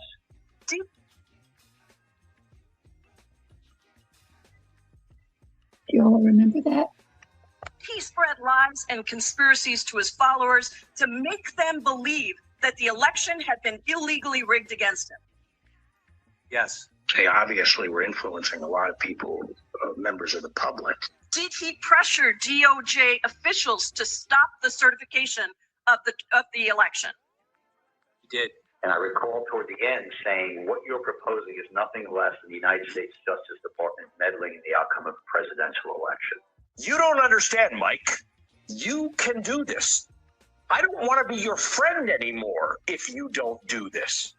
Do you all remember that? He spread lies and conspiracies to his followers to make them believe that the election had been illegally rigged against him. Yes. They obviously were influencing a lot of people, members of the public. Did he pressure DOJ officials to stop the certification of the election? He did. And I recall toward the end saying, what you're proposing is nothing less than the United States Justice Department meddling in the outcome of a presidential election. You don't understand, Mike. You can do this. I don't want to be your friend anymore if you don't do this.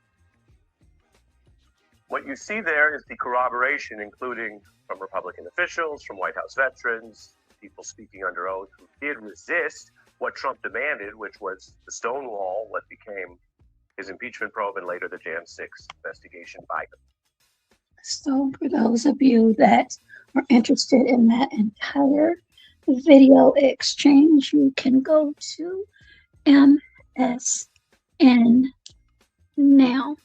What you see there is the corroboration, including from Republican officials, from White House veterans, people speaking under oath who did resist what Trump demanded, which was the Stonewall, what became his impeachment probe, and later the Jan 6 investigation by him. So for those of you that are interested in that entire video exchange, you can go to MSN now.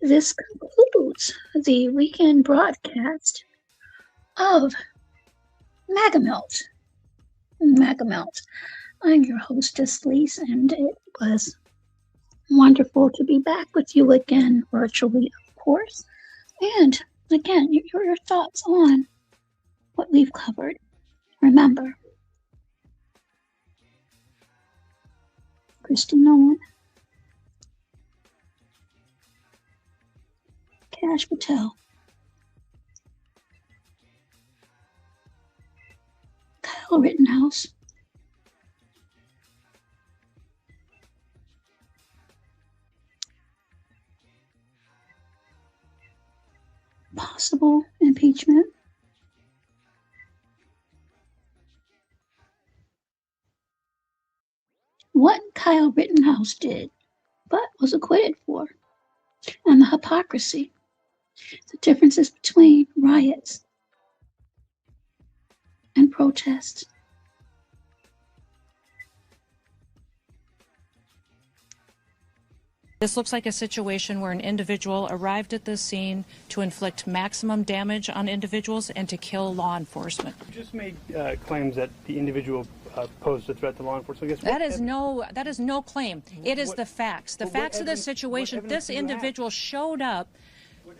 This concludes the weekend broadcast of MAGA Melt. MAGA Melt. I'm your hostess, Lise, and it was wonderful to be back with you again, virtually, of course. And again, your thoughts on what we've covered. Remember, KRISTI Nolan, Cash Patel, Kyle Rittenhouse, possible impeachment, what Kyle Rittenhouse did but was acquitted for, and the hypocrisy, the differences between riots and protests. This looks like a situation where an individual arrived at this scene to inflict maximum damage on individuals and to kill law enforcement. You just made claims that the individual posed a threat to law enforcement. I guess That is no claim. It is the facts. The facts of the situation. This individual showed up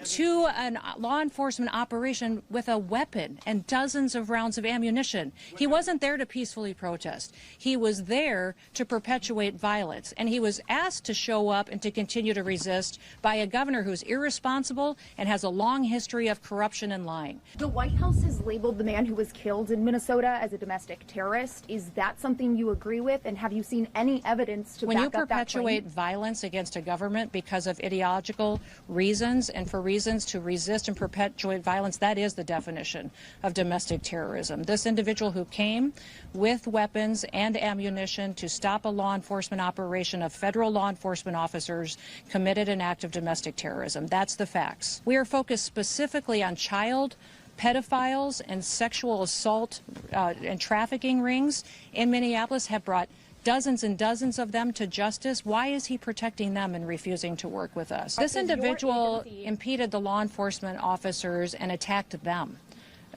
to a law enforcement operation with a weapon and dozens of rounds of ammunition. He wasn't there to peacefully protest. He was there to perpetuate violence, and he was asked to show up and to continue to resist by a governor who's irresponsible and has a long history of corruption and lying. The White House has labeled the man who was killed in Minnesota as a domestic terrorist. Is that something you agree with, and have you seen any evidence to When you back up that perpetuate claim? violence against a government because of ideological reasons and for reasons to resist and perpetuate violence, that is the definition of domestic terrorism. This individual who came with weapons and ammunition to stop a law enforcement operation of federal law enforcement officers committed an act of domestic terrorism. That's the facts. We are focused specifically on child pedophiles and sexual assault and trafficking rings in Minneapolis have brought dozens and dozens of them to justice. Why is he protecting them and refusing to work with us? This individual impeded the law enforcement officers and attacked them.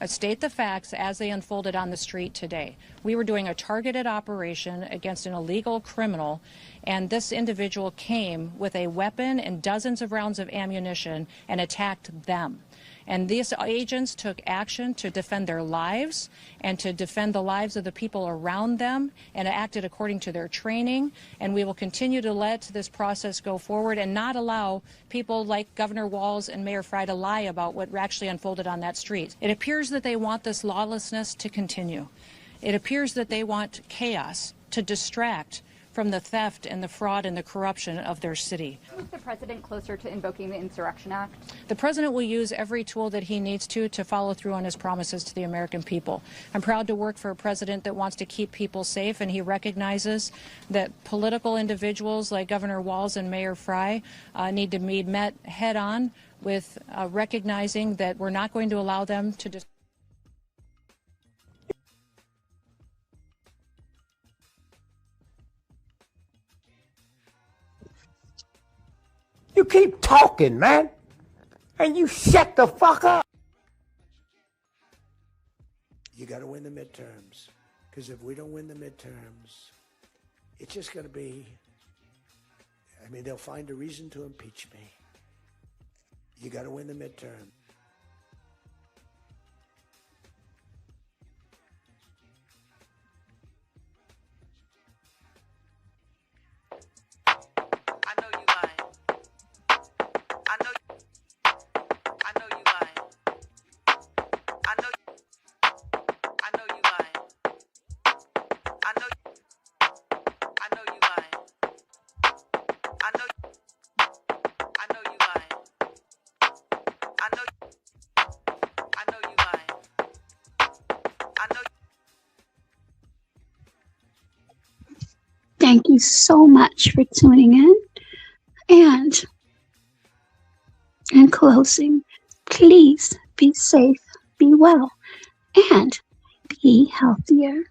State the facts as they unfolded on the street today. We were doing a targeted operation against an illegal criminal, and this individual came with a weapon and dozens of rounds of ammunition and attacked them. And these agents took action to defend their lives and to defend the lives of the people around them and acted according to their training. And we will continue to let this process go forward and not allow people like Governor Walz and Mayor Frey to lie about what actually unfolded on that street. It appears that they want this lawlessness to continue. It appears that they want chaos to distract from the theft and the fraud and the corruption of their city. Is the president closer to invoking the Insurrection Act? The president will use every tool that he needs to follow through on his promises to the American people. I'm proud to work for a president that wants to keep people safe, and he recognizes that political individuals like Governor Walz and Mayor Frey need to be met head on with recognizing that we're not going to allow them to You keep talking, man, and you shut the fuck up. You got to win the midterms, because if we don't win the midterms, it's just going to be, I mean, they'll find a reason to impeach me. You got to win the midterm. Thank you so much for tuning in closing. Please be safe, be well, and be healthier.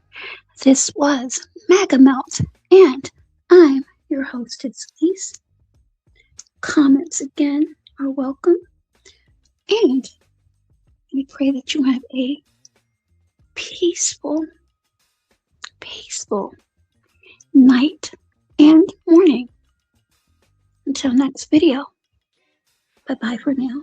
This was MAGA Melt, and I'm your hostess, Lise. Comments again are welcome, and we pray that you have a peaceful night and morning. Until next video, bye-bye for now.